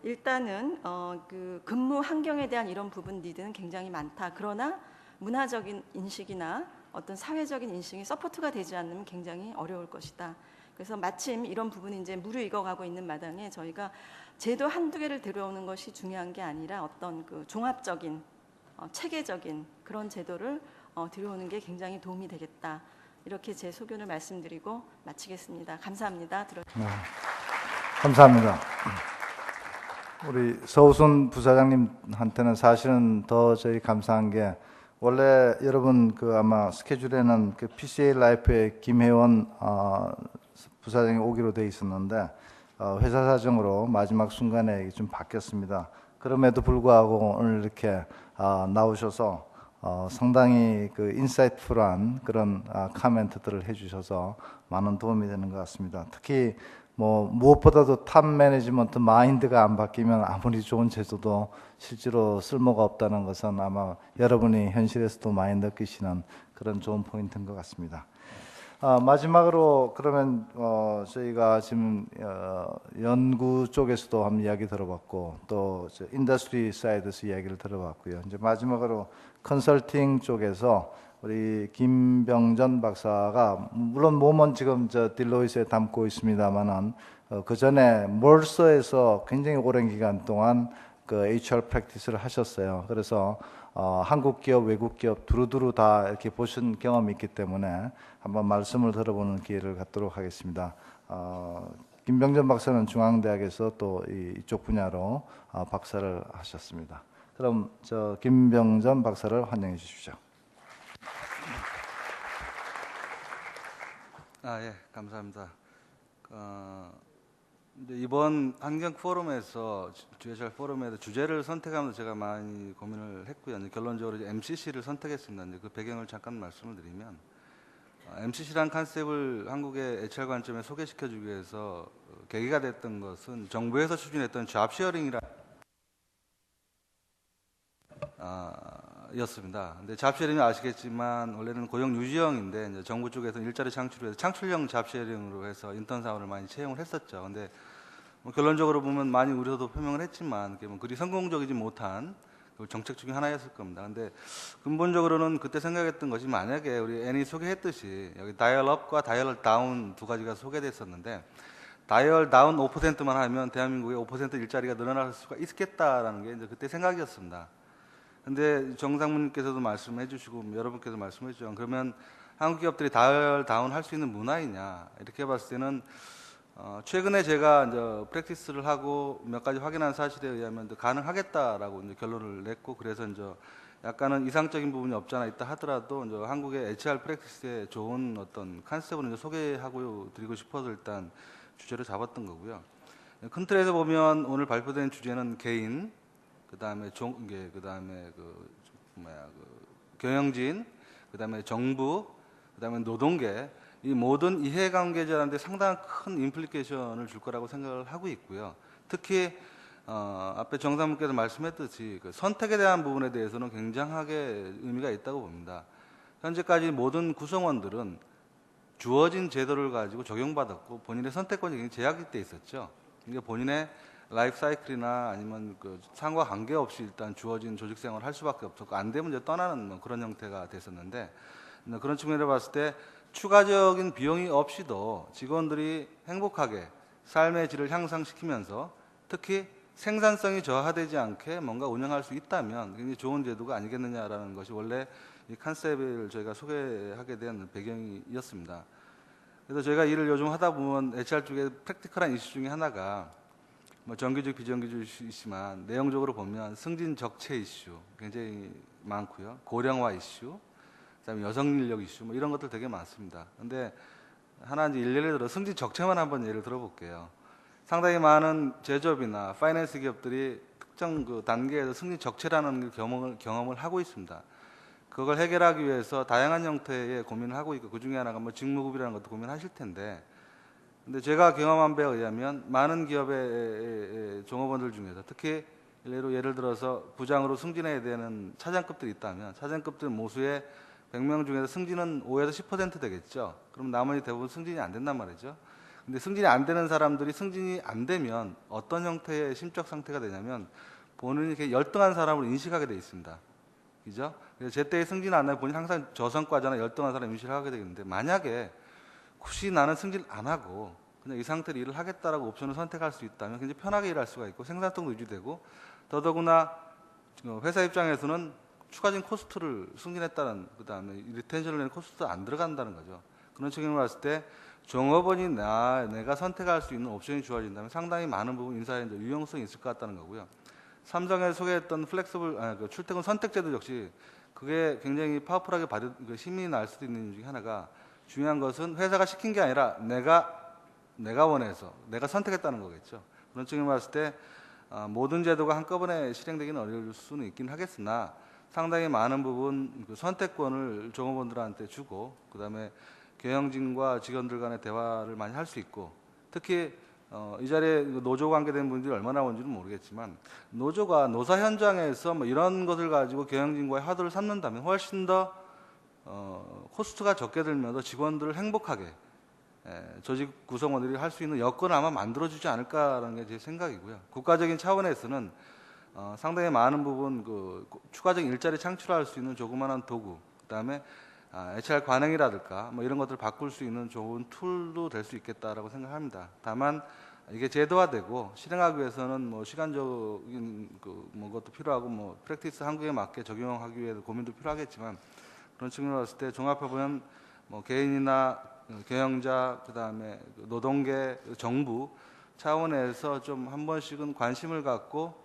일단은 그 근무 환경에 대한 이런 부분 니드는 굉장히 많다. 그러나 문화적인 인식이나 어떤 사회적인 인식이 서포트가 되지 않으면 굉장히 어려울 것이다. 그래서 마침 이런 부분이 이제 무르익어가고 있는 마당에 저희가 제도 한두 개를 들여오는 것이 중요한 게 아니라 어떤 그 종합적인 체계적인 그런 제도를 들여오는 게 굉장히 도움이 되겠다. 이렇게 제 소견을 말씀드리고 마치겠습니다. 감사합니다. 네, 감사합니다. 우리 서우순 부사장님한테는 사실은 더 저희 감사한 게 원래 여러분 그 아마 스케줄에는 그 PCA 라이프의 김혜원 부사장이 오기로 돼 있었는데 회사 사정으로 마지막 순간에 좀 바뀌었습니다. 그럼에도 불구하고 오늘 이렇게 나오셔서 상당히 그 인사이트풀한 그런 코멘트들을 해주셔서 많은 도움이 되는 것 같습니다. 특히 뭐 무엇보다도 탑 매니지먼트 마인드가 안 바뀌면 아무리 좋은 제도도 실제로 쓸모가 없다는 것은 아마 여러분이 현실에서도 많이 느끼시는 그런 좋은 포인트인 것 같습니다. 마지막으로 그러면 저희가 지금 연구 쪽에서도 한번 이야기 들어봤고 또 인더스트리 사이드에서 이야기를 들어봤고요. 이제 마지막으로 컨설팅 쪽에서 우리 김병전 박사가 물론 몸은 지금 딜로이트에 담고 있습니다만은 그 전에 몰서에서 굉장히 오랜 기간 동안 그 HR 프랙티스를 하셨어요. 그래서 한국 기업, 외국 기업 두루두루 다 이렇게 보신 경험이 있기 때문에 한번 말씀을 들어보는 기회를 갖도록 하겠습니다. 김병전 박사는 중앙대학에서 또 이쪽 분야로 박사를 하셨습니다. 그럼 김병전 박사를 환영해 주십시오. 예, 감사합니다. 이제 이번 환경 포럼에서 GHR 포럼에서 주제를 선택하면서 제가 많이 고민을 했고요. 이제 결론적으로 이제 MCC를 선택했습니다. 이제 그 배경을 잠깐 말씀을 드리면 MCC란 컨셉을 한국의 HR 관점에 소개시켜주기 위해서 계기가 됐던 것은 정부에서 추진했던 잡쉐어링이라 였습니다. 근데 잡쉐어링은 아시겠지만 원래는 고용 유지형인데 이제 정부 쪽에서는 일자리 창출을 해서 창출형 잡쉐어링으로 해서 인턴 사원을 많이 채용을 했었죠. 근데 뭐 결론적으로 보면 많이 우려도 표명을 했지만 그게 뭐 그리 성공적이지 못한 정책 중에 하나였을 겁니다. 근데 근본적으로는 그때 생각했던 것이 만약에 우리 애니 소개했듯이 여기 다이얼업과 다이얼 다운 두 가지가 소개됐었는데 다이얼 다운 5%만 하면 대한민국의 5% 일자리가 늘어날 수가 있겠다라는 게 이제 그때 생각이었습니다. 근데 정상무님께서도 말씀해 주시고 여러분께서 말씀해 주시죠. 그러면 한국 기업들이 다이얼 다운 할 수 있는 문화이냐 이렇게 봤을 때는 최근에 제가 이제 프랙티스를 하고 몇 가지 확인한 사실에 의하면 가능하겠다라고 이제 결론을 냈고 그래서 이제 약간은 이상적인 부분이 없지 않아 있다 하더라도 이제 한국의 HR 프랙티스에 좋은 어떤 컨셉을 이제 소개하고 드리고 싶어서 일단 주제를 잡았던 거고요. 큰 틀에서 보면 오늘 발표된 주제는 개인, 그다음에 그다음에 경영진, 그다음에 정부, 그다음에 노동계 이 모든 이해관계자한테 상당한 큰 임플리케이션을 줄 거라고 생각을 하고 있고요. 특히 앞에 정상무께서 말씀했듯이 그 선택에 대한 부분에 대해서는 굉장하게 의미가 있다고 봅니다. 현재까지 모든 구성원들은 주어진 제도를 가지고 적용받았고 본인의 선택권이 굉장히 제약돼 있었죠. 그러니까 본인의 라이프 사이클이나 아니면 그 상과 관계없이 일단 주어진 조직 생활을 할 수밖에 없었고 안 되면 이제 떠나는 뭐 그런 형태가 됐었는데 그런 측면으로 봤을 때 추가적인 비용이 없이도 직원들이 행복하게 삶의 질을 향상시키면서 특히 생산성이 저하되지 않게 뭔가 운영할 수 있다면 굉장히 좋은 제도가 아니겠느냐라는 것이 원래 이 컨셉을 저희가 소개하게 된 배경이었습니다. 그래서 저희가 일을 요즘 하다 보면 HR 쪽에 프랙티컬한 이슈 중에 하나가 뭐 정규직 비정규직 이슈지만 내용적으로 보면 승진 적체 이슈 굉장히 많고요. 고령화 이슈, 그다음에 여성 인력 이슈 뭐 이런 것들 되게 많습니다. 근데 하나 이제 예를 들어 승진 적체만 한번 예를 들어볼게요. 상당히 많은 제조업이나 파이낸스 기업들이 특정 그 단계에서 승진 적체라는 경험을 하고 있습니다. 그걸 해결하기 위해서 다양한 형태의 고민을 하고 있고 그 중에 하나가 뭐 직무급이라는 것도 고민하실 텐데. 근데 제가 경험한 바에 의하면 많은 기업의 종업원들 중에서 특히 예를 들어서 부장으로 승진해야 되는 차장급들이 있다면 차장급들 모수의 100명 중에서 승진은 5에서 10% 되겠죠. 그럼 나머지 대부분 승진이 안 된단 말이죠. 근데 승진이 안 되는 사람들이 승진이 안 되면 어떤 형태의 심적 상태가 되냐면 본인이 이렇게 열등한 사람으로 인식하게 돼 있습니다. 그죠? 그래서 제때에 승진 안 하면 본인 항상 저성과잖아 열등한 사람 인식을 하게 되겠는데 만약에 혹시 나는 승진 안 하고 그냥 이 상태로 일을 하겠다라고 옵션을 선택할 수 있다면 굉장히 편하게 일할 수가 있고 생산성도 유지되고 더더구나 회사 입장에서는 추가적인 코스트를 승진했다는 그다음에 리텐션을 내는 코스트도 안 들어간다는 거죠. 그런 측면으로 봤을 때 종업원이 내가 선택할 수 있는 옵션이 주어진다면 상당히 많은 부분 인사에 유용성이 있을 것 같다는 거고요. 삼성에서 소개했던 플렉서블 출퇴근 선택제도 역시 그게 굉장히 파워풀하게 힘이 날 수도 있는 이유 중에 하나가 중요한 것은 회사가 시킨 게 아니라 내가 내가 원해서 내가 선택했다는 거겠죠. 그런 측면을 봤을 때 모든 제도가 한꺼번에 실행되기는 어려울 수는 있긴 하겠으나 상당히 많은 부분 그 선택권을 종업원들한테 주고 그다음에 경영진과 직원들 간의 대화를 많이 할 수 있고 특히 이 자리에 노조 관계된 분들이 얼마나 온지는 모르겠지만 노조가 노사 현장에서 뭐 이런 것을 가지고 경영진과의 화두를 삼는다면 훨씬 더 코스트가 적게 들면서 직원들을 행복하게 조직 구성원들이 할 수 있는 여건을 아마 만들어주지 않을까라는 게 제 생각이고요. 국가적인 차원에서는 상당히 많은 부분 그 추가적인 일자리 창출할 수 있는 조그마한 도구, 그다음에 HR 관행이라든가 뭐 이런 것들을 바꿀 수 있는 좋은 툴도 될 수 있겠다라고 생각합니다. 다만 이게 제도화되고 실행하기 위해서는 뭐 시간적인 뭐 것도 필요하고 뭐 프랙티스 한국에 맞게 적용하기 위해서 고민도 필요하겠지만 그런 측면으로 봤을 때 종합해 보면 뭐 개인이나 경영자 그다음에 노동계 정부 차원에서 좀 한 번씩은 관심을 갖고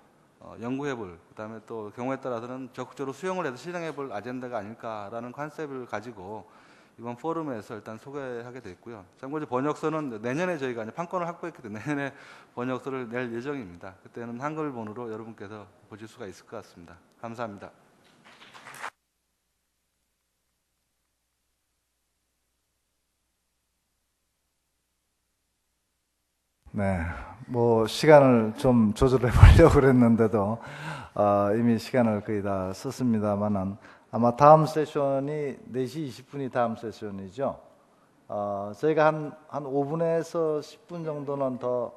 연구해볼 그다음에 또 경우에 따라서는 적극적으로 수용을 해서 실행해볼 아젠다가 아닐까라는 컨셉을 가지고 이번 포럼에서 일단 소개하게 됐고요. 참고로 번역서는 내년에 저희가 이제 판권을 확보했기 때문에 내년에 번역서를 낼 예정입니다. 그때는 한글본으로 여러분께서 보실 수가 있을 것 같습니다. 감사합니다. 네, 뭐 시간을 좀 조절해 보려고 그랬는데도 이미 시간을 거의 다 썼습니다만은 아마 다음 세션이 4시 20분이 다음 세션이죠. 저희가 한 5분에서 10분 정도는 더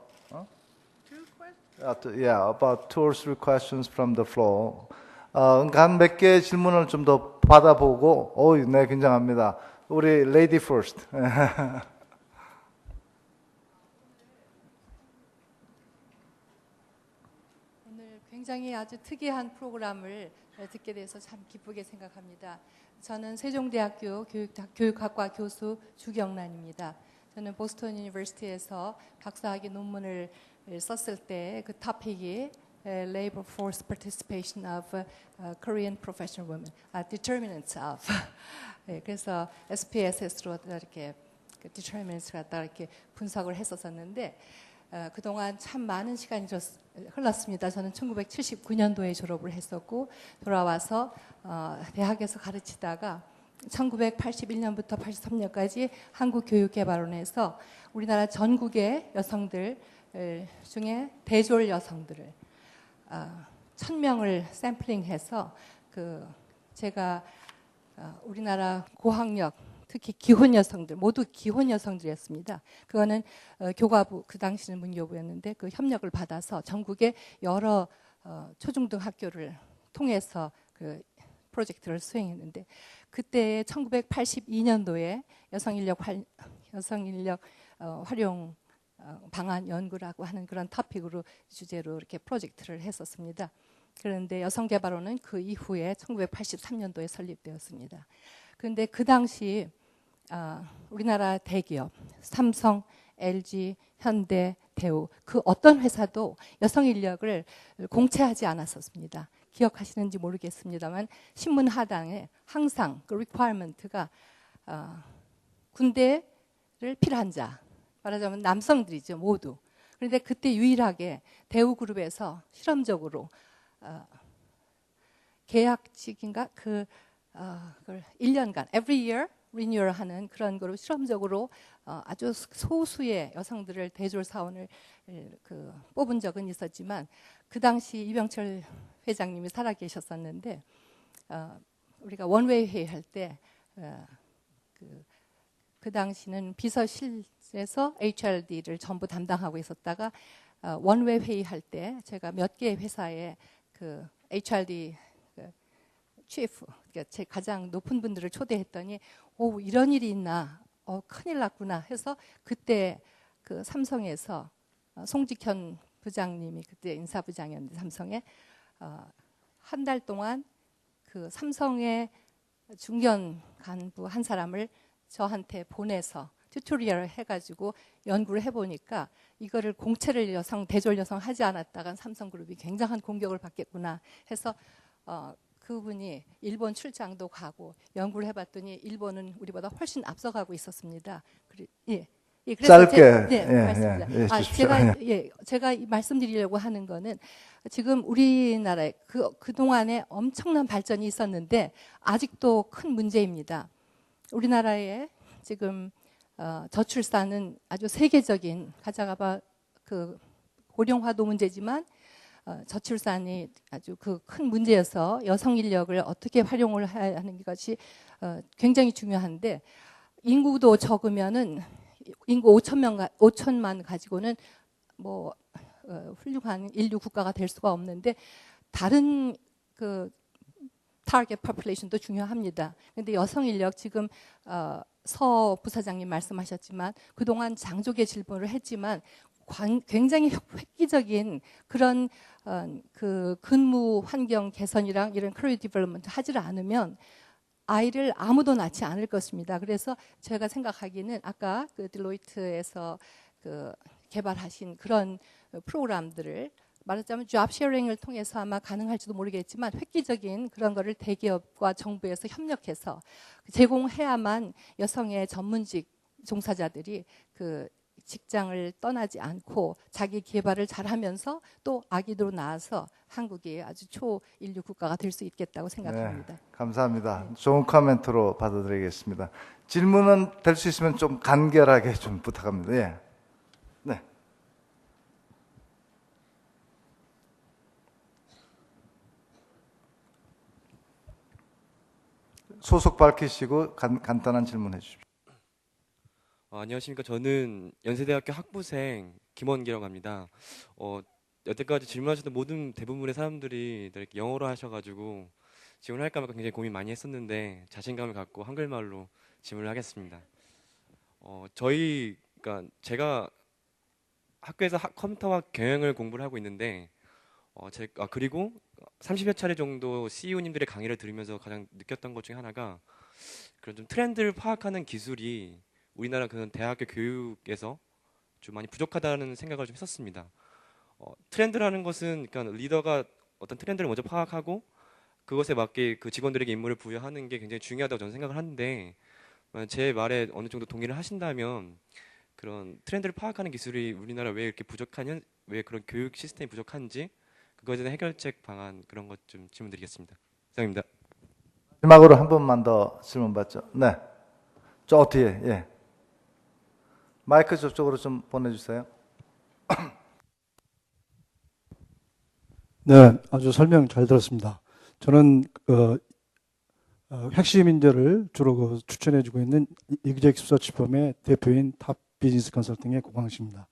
Yeah, about 2 or 3 questions from the floor. 그러니까 한 몇 개 질문을 좀 더 받아보고 네, 굉장합니다. 우리 lady first. 굉장히 아주 특이한 프로그램을 듣게 돼서 참 기쁘게 생각합니다. 저는 세종대학교 교육학과 교수 주경란입니다. 저는 보스턴 유니버시티에서 박사학위 논문을 썼을 때 그 토픽이 Labor Force Participation of Korean Professional Women, Determinants of. 그래서 SPSS로 이렇게 Determinants 갖다 이렇게 분석을 했었었는데 그동안 참 많은 시간이 흘렀습니다. 저는 1979년도에 졸업을 했었고 돌아와서 대학에서 가르치다가 1981년부터 83년까지 한국교육개발원에서 우리나라 전국의 여성들 중에 대졸 여성들을 1000명을 샘플링해서 제가 우리나라 고학력 특히 기혼 여성들 모두 기혼 여성들이었습니다. 그거는 교과부 그 당시는 문교부였는데 그 협력을 받아서 전국의 여러 초중등 학교를 통해서 그 프로젝트를 수행했는데 그때 1982년도에 여성 인력 활용 방안 연구라고 하는 그런 토픽으로 주제로 이렇게 프로젝트를 했었습니다. 그런데 여성개발원은 그 이후에 1983년도에 설립되었습니다. 그런데 그 당시 우리나라 대기업 삼성, LG, 현대, 대우 그 어떤 회사도 여성 인력을 공채하지 않았었습니다. 기억하시는지 모르겠습니다만 신문 하단에 항상 그 리퀘어먼트가 군대를 필요한 자 말하자면 남성들이죠 모두. 그런데 그때 유일하게 대우그룹에서 실험적으로 계약직인가 그걸 1년간 every year 리뉴얼하는 그런 거로 실험적으로 아주 소수의 여성들을 대졸 사원을 뽑은 적은 있었지만 그 당시 이병철 회장님이 살아계셨었는데 우리가 원웨이 회의할 때 그 당시는 비서실에서 HRD를 전부 담당하고 있었다가 원웨이 회의할 때 제가 몇 개의 회사에 그 HRD 치프, 그러니까 제 가장 높은 분들을 초대했더니 이런 일이 있나, 큰일 났구나 해서 그때 그 삼성에서 송직현 부장님이 그때 인사부장이었는데 삼성에 한 달 동안 그 삼성의 중견 간부 한 사람을 저한테 보내서 튜토리얼을 해가지고 연구를 해보니까 이거를 공채를 대졸 여성 하지 않았다간 삼성그룹이 굉장한 공격을 받겠구나 해서 그분이 일본 출장도 가고 연구를 해봤더니 일본은 우리보다 훨씬 앞서가고 있었습니다. 예. 예, 그래서 짧게 네, 맞습니다. 주십시오. 제가 말씀드리려고 하는 거는 지금 우리나라에 그동안에 엄청난 발전이 있었는데 아직도 큰 문제입니다. 우리나라에 지금 저출산은 아주 세계적인 가져가봐 그 고령화도 문제지만 저출산이 아주 그 큰 문제여서 여성 인력을 어떻게 활용을 해야 하는 것이 굉장히 중요한데 인구도 적으면은 인구 5천만 가지고는 뭐 훌륭한 인류 국가가 될 수가 없는데 다른 그 타겟 퍼플레이션도 중요합니다. 그런데 여성 인력 지금 서 부사장님 말씀하셨지만 그동안 장족의 질문을 했지만 굉장히 획기적인 그런 그 근무 환경 개선이랑 이런 커리어 디벨롭먼트 하지를 않으면 아이를 아무도 낳지 않을 것입니다. 그래서 제가 생각하기는 아까 그 딜로이트에서 그 개발하신 그런 프로그램들을 말하자면 잡 쉐어링을 통해서 아마 가능할지도 모르겠지만 획기적인 그런 거를 대기업과 정부에서 협력해서 제공해야만 여성의 전문직 종사자들이 그 직장을 떠나지 않고 자기 개발을 잘하면서 또 아기도 낳아서 한국이 아주 초인류 국가가 될 수 있겠다고 생각합니다. 네, 감사합니다. 좋은 코멘트로 받아들이겠습니다. 질문은 될 수 있으면 좀 간결하게 좀 부탁합니다. 예. 네. 소속 밝히시고 간단한 질문해 주십시오. 안녕하십니까. 저는 연세대학교 학부생 김원기라고 합니다. 여태까지 질문하셨던 모든 대부분의 사람들이 이렇게 영어로 하셔가지고 질문을 할까 말까 굉장히 고민 많이 했었는데 자신감을 갖고 한글말로 질문을 하겠습니다. 그러니까 제가 학교에서 컴퓨터와 경영을 공부를 하고 있는데 그리고 30여 차례 정도 CEO님들의 강의를 들으면서 가장 느꼈던 것 중에 하나가 그런 좀 트렌드를 파악하는 기술이 우리나라 그런 대학교 교육에서 좀 많이 부족하다는 생각을 좀 했었습니다. 트렌드라는 것은 그러니까 리더가 어떤 트렌드를 먼저 파악하고 그것에 맞게 그 직원들에게 임무를 부여하는 게 굉장히 중요하다고 저는 생각을 하는데 제 말에 어느 정도 동의를 하신다면 그런 트렌드를 파악하는 기술이 우리나라 왜 이렇게 왜 그런 교육 시스템이 부족한지 그거에 대한 해결책 방안 그런 것 좀 질문드리겠습니다. 이상입니다. 마지막으로 한 번만 더 질문 받죠. 네. 저 뒤에 예. 마이크 저쪽으로 좀 보내주세요. 네, 아주 설명 잘 들었습니다. 저는 핵심 인재를 주로 추천해주고 있는 이그젝 서치펌의 대표인 탑 비즈니스 컨설팅의 고광식입니다.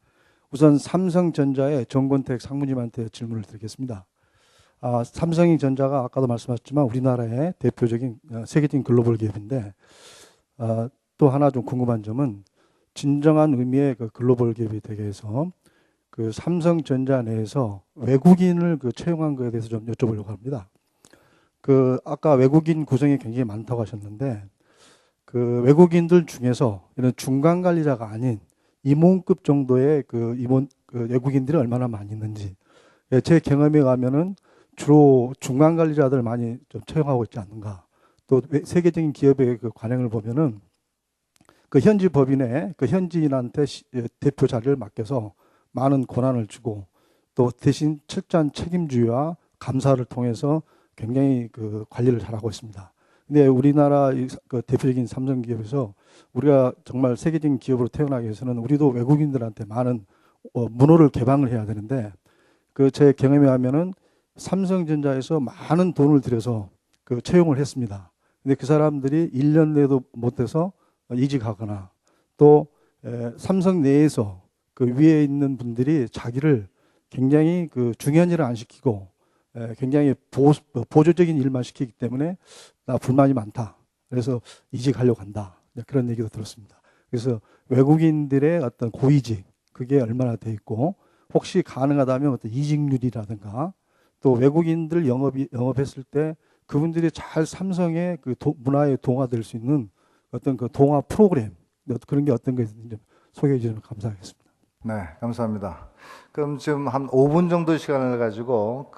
우선 삼성전자의 정권택 상무님한테 질문을 드리겠습니다. 삼성전자가 아까도 말씀하셨지만 우리나라의 대표적인 세계적인 글로벌 기업인데 또 하나 좀 궁금한 점은 진정한 의미의 그 글로벌 기업이 되기 위해서 그 삼성전자 내에서 외국인을 채용한 것에 대해서 좀 여쭤보려고 합니다. 아까 외국인 구성이 굉장히 많다고 하셨는데 그 외국인들 중에서 이런 중간 관리자가 아닌 임원급 정도의 외국인들이 얼마나 많이 있는지 제 경험에 가면은 주로 중간 관리자들 많이 좀 채용하고 있지 않는가. 또 세계적인 기업의 그 관행을 보면은 그 현지 법인에 그 현지인한테 대표 자리를 맡겨서 많은 권한을 주고 또 대신 철저한 책임주의와 감사를 통해서 굉장히 그 관리를 잘하고 있습니다. 근데 우리나라 그 대표적인 삼성 기업에서 우리가 정말 세계적인 기업으로 태어나기 위해서는 우리도 외국인들한테 많은 문호를 개방을 해야 되는데 제 경험에 하면은 삼성전자에서 많은 돈을 들여서 그 채용을 했습니다. 근데 그 사람들이 1년 내도 못 돼서 이직하거나 또 삼성 내에서 그 위에 있는 분들이 자기를 굉장히 그 중요한 일을 안 시키고 굉장히 보조적인 일만 시키기 때문에 나 불만이 많다. 그래서 이직하려고 한다. 그런 얘기도 들었습니다. 그래서 외국인들의 어떤 고이직 그게 얼마나 돼 있고 혹시 가능하다면 어떤 이직률이라든가 또 외국인들 영업했을 때 그분들이 잘 삼성의 그 문화에 동화될 수 있는 어떤 그 동화 프로그램 그런 게 어떤 게 있는지 소개해 주시면 감사하겠습니다. 네, 감사합니다. 그럼 지금 한 5분 정도 시간을 가지고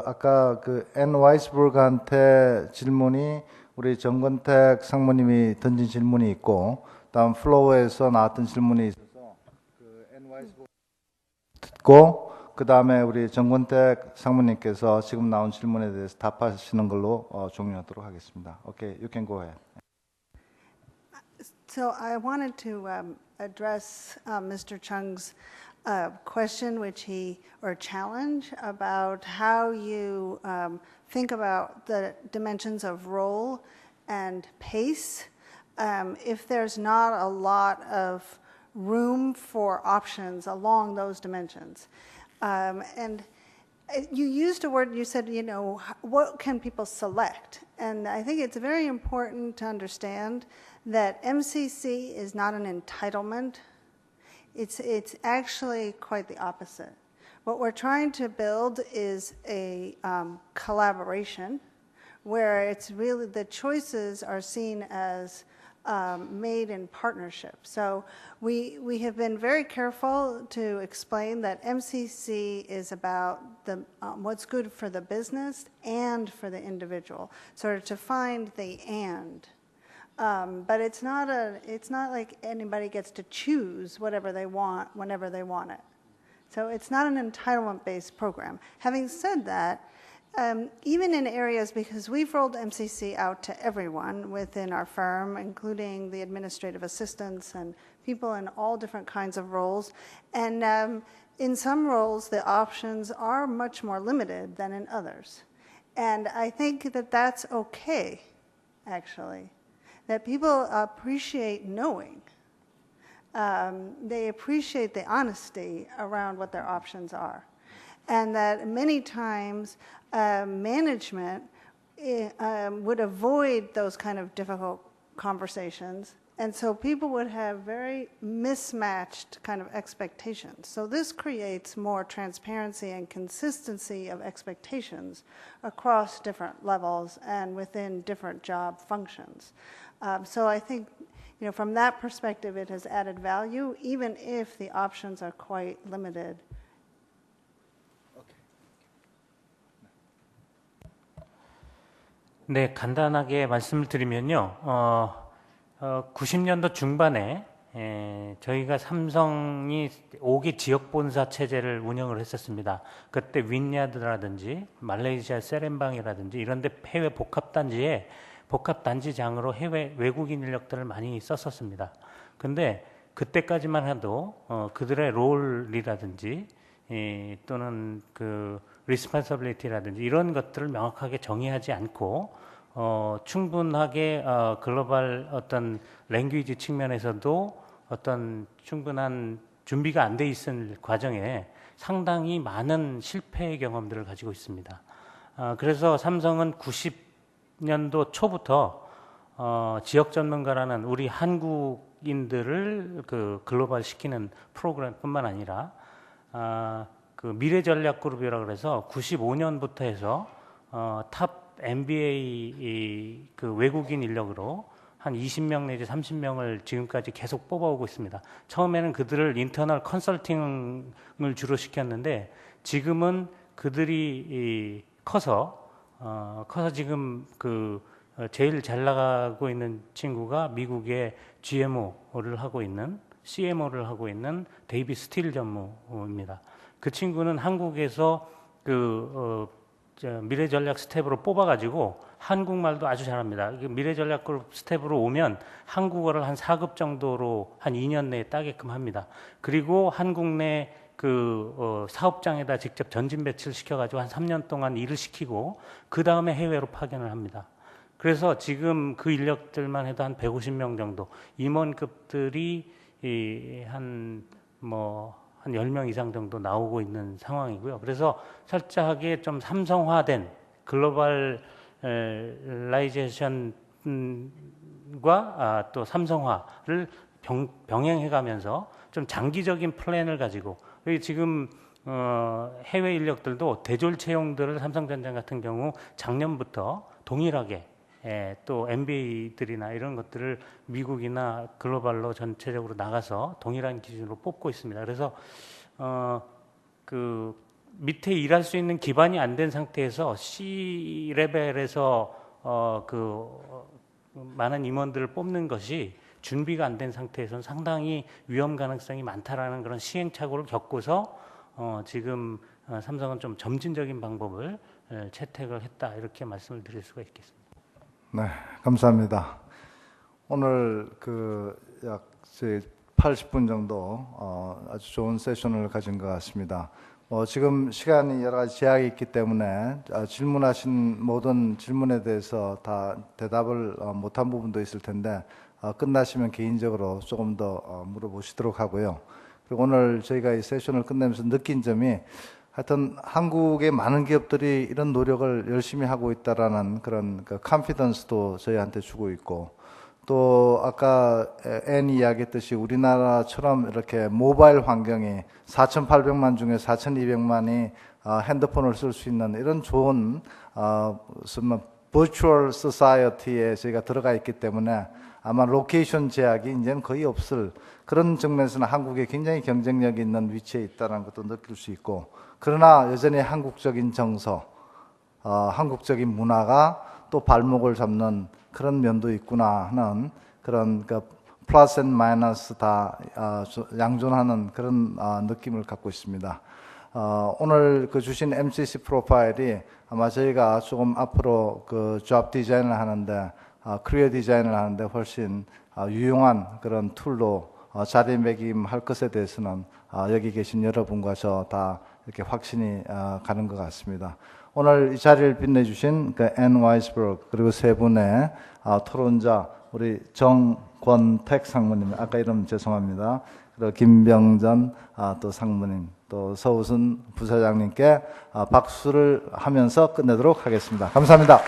아까 앤 와이스버그한테 질문이 우리 정건택 상무님이 던진 질문이 있고 다음 플로어에서 나왔던 질문이 있어서 듣고 그 다음에 우리 정권택 상무님께서 지금 나온 질문에 대해서 답하시는 걸로 종료하도록 하겠습니다. Okay, you can go ahead. So I wanted to address Mr. Chung's question, or challenge about how you think about the dimensions of role and pace. If there's not a lot of room for options along those dimensions. And you used a word, you said, what can people select? And I think it's very important to understand that MCC is not an entitlement. It's actually quite the opposite. What we're trying to build is a collaboration where it's really the choices are seen as made in partnership. So we have been very careful to explain that MCC is about what's good for the business and for the individual, sort of to find the and. But it's not like anybody gets to choose whatever they want whenever they want it. So it's not an entitlement-based program. Having said that, even in areas, because we've rolled MCC out to everyone within our firm, including the administrative assistants and people in all different kinds of roles, and in some roles the options are much more limited than in others. And I think that that's okay, actually, that people appreciate knowing. They appreciate the honesty around what their options are. And that many times management would avoid those kind of difficult conversations. And so people would have very mismatched kind of expectations. So this creates more transparency and consistency of expectations across different levels and within different job functions. So I think, from that perspective, it has added value, even if the options are quite limited. 네, 간단하게 말씀을 드리면요. 90년도 중반에 저희가 삼성이 5개 지역 본사 체제를 운영을 했었습니다. 그때 윈야드라든지 말레이시아 세렌방이라든지 이런 데 해외 복합단지에 복합단지장으로 해외 외국인 인력들을 많이 썼었습니다. 근데 그때까지만 해도 그들의 롤이라든지 또는 그 리스폰서빌리티라든지 이런 것들을 명확하게 정의하지 않고 충분하게 글로벌 어떤 랭귀지 측면에서도 어떤 충분한 준비가 안 돼 있을 과정에 상당히 많은 실패의 경험들을 가지고 있습니다. 그래서 삼성은 90년도 초부터 지역 전문가라는 우리 한국인들을 그 글로벌 시키는 프로그램뿐만 아니라 그 미래 전략 그룹이라고 그래서 95년부터 해서 탑 MBA 그 외국인 인력으로 한 20명 내지 30명을 지금까지 계속 뽑아오고 있습니다. 처음에는 그들을 인터널 컨설팅을 주로 시켰는데 지금은 그들이 커서 지금 그 제일 잘 나가고 있는 친구가 미국의 GMO를 하고 있는 CMO를 하고 있는 데이비 스틸 전무입니다. 그 친구는 한국에서 미래 전략 스텝으로 뽑아가지고 한국말도 아주 잘합니다. 미래 전략 그룹 스텝으로 오면 한국어를 한 4급 정도로 한 2년 내에 따게끔 합니다. 그리고 한국 내 그 사업장에다 직접 전진 배치를 시켜가지고 한 3년 동안 일을 시키고 그 다음에 해외로 파견을 합니다. 그래서 지금 그 인력들만 해도 한 150명 정도 임원급들이 한 10명 이상 정도 나오고 있는 상황이고요. 그래서 철저하게 좀 삼성화된 글로벌라이제이션과 또 삼성화를 병행해가면서 좀 장기적인 플랜을 가지고 지금 해외 인력들도 대졸 채용들을 삼성전자 같은 경우 작년부터 동일하게 또 MBA들이나 이런 것들을 미국이나 글로벌로 전체적으로 나가서 동일한 기준으로 뽑고 있습니다. 그래서 그 밑에 일할 수 있는 기반이 안 된 상태에서 C 레벨에서 많은 임원들을 뽑는 것이 준비가 안 된 상태에서는 상당히 위험 가능성이 많다라는 그런 시행착오를 겪고서 지금 삼성은 좀 점진적인 방법을 채택을 했다 이렇게 말씀을 드릴 수가 있겠습니다. 네, 감사합니다. 오늘 약 80분 정도 아주 좋은 세션을 가진 것 같습니다. 지금 시간이 여러 가지 제약이 있기 때문에 질문하신 모든 질문에 대해서 다 대답을 못한 부분도 있을 텐데 끝나시면 개인적으로 조금 더 물어보시도록 하고요. 그리고 오늘 저희가 이 세션을 끝내면서 느낀 점이 하여튼 한국의 많은 기업들이 이런 노력을 열심히 하고 있다라는 그런 컨피던스도 저희한테 주고 있고, 또 아까 앤이 이야기했듯이 우리나라처럼 이렇게 모바일 환경이 4,800만 중에 4,200만이 핸드폰을 쓸 수 있는 이런 좋은 버추얼 소사이어티에 저희가 들어가 있기 때문에 아마 로케이션 제약이 이제는 거의 없을 그런 측면에서는 한국에 굉장히 경쟁력 있는 위치에 있다는 것도 느낄 수 있고, 그러나 여전히 한국적인 정서, 한국적인 문화가 또 발목을 잡는 그런 면도 있구나 하는 그런 플러스 앤 마이너스 다 양존하는 그런 느낌을 갖고 있습니다. 오늘 주신 MCC 프로파일이 아마 저희가 조금 앞으로 잡 디자인을 하는데, 크리어 디자인을 하는데 훨씬 유용한 그런 툴로 자리매김할 것에 대해서는 여기 계신 여러분과 저 다 이렇게 확신이 가는 것 같습니다. 오늘 이 자리를 빛내주신 앤 와이스버그 그리고 세 분의 토론자, 우리 정권택 상무님, 아까 이름 죄송합니다. 그리고 김병전 또 상무님, 또 서우순 부사장님께 박수를 하면서 끝내도록 하겠습니다. 감사합니다.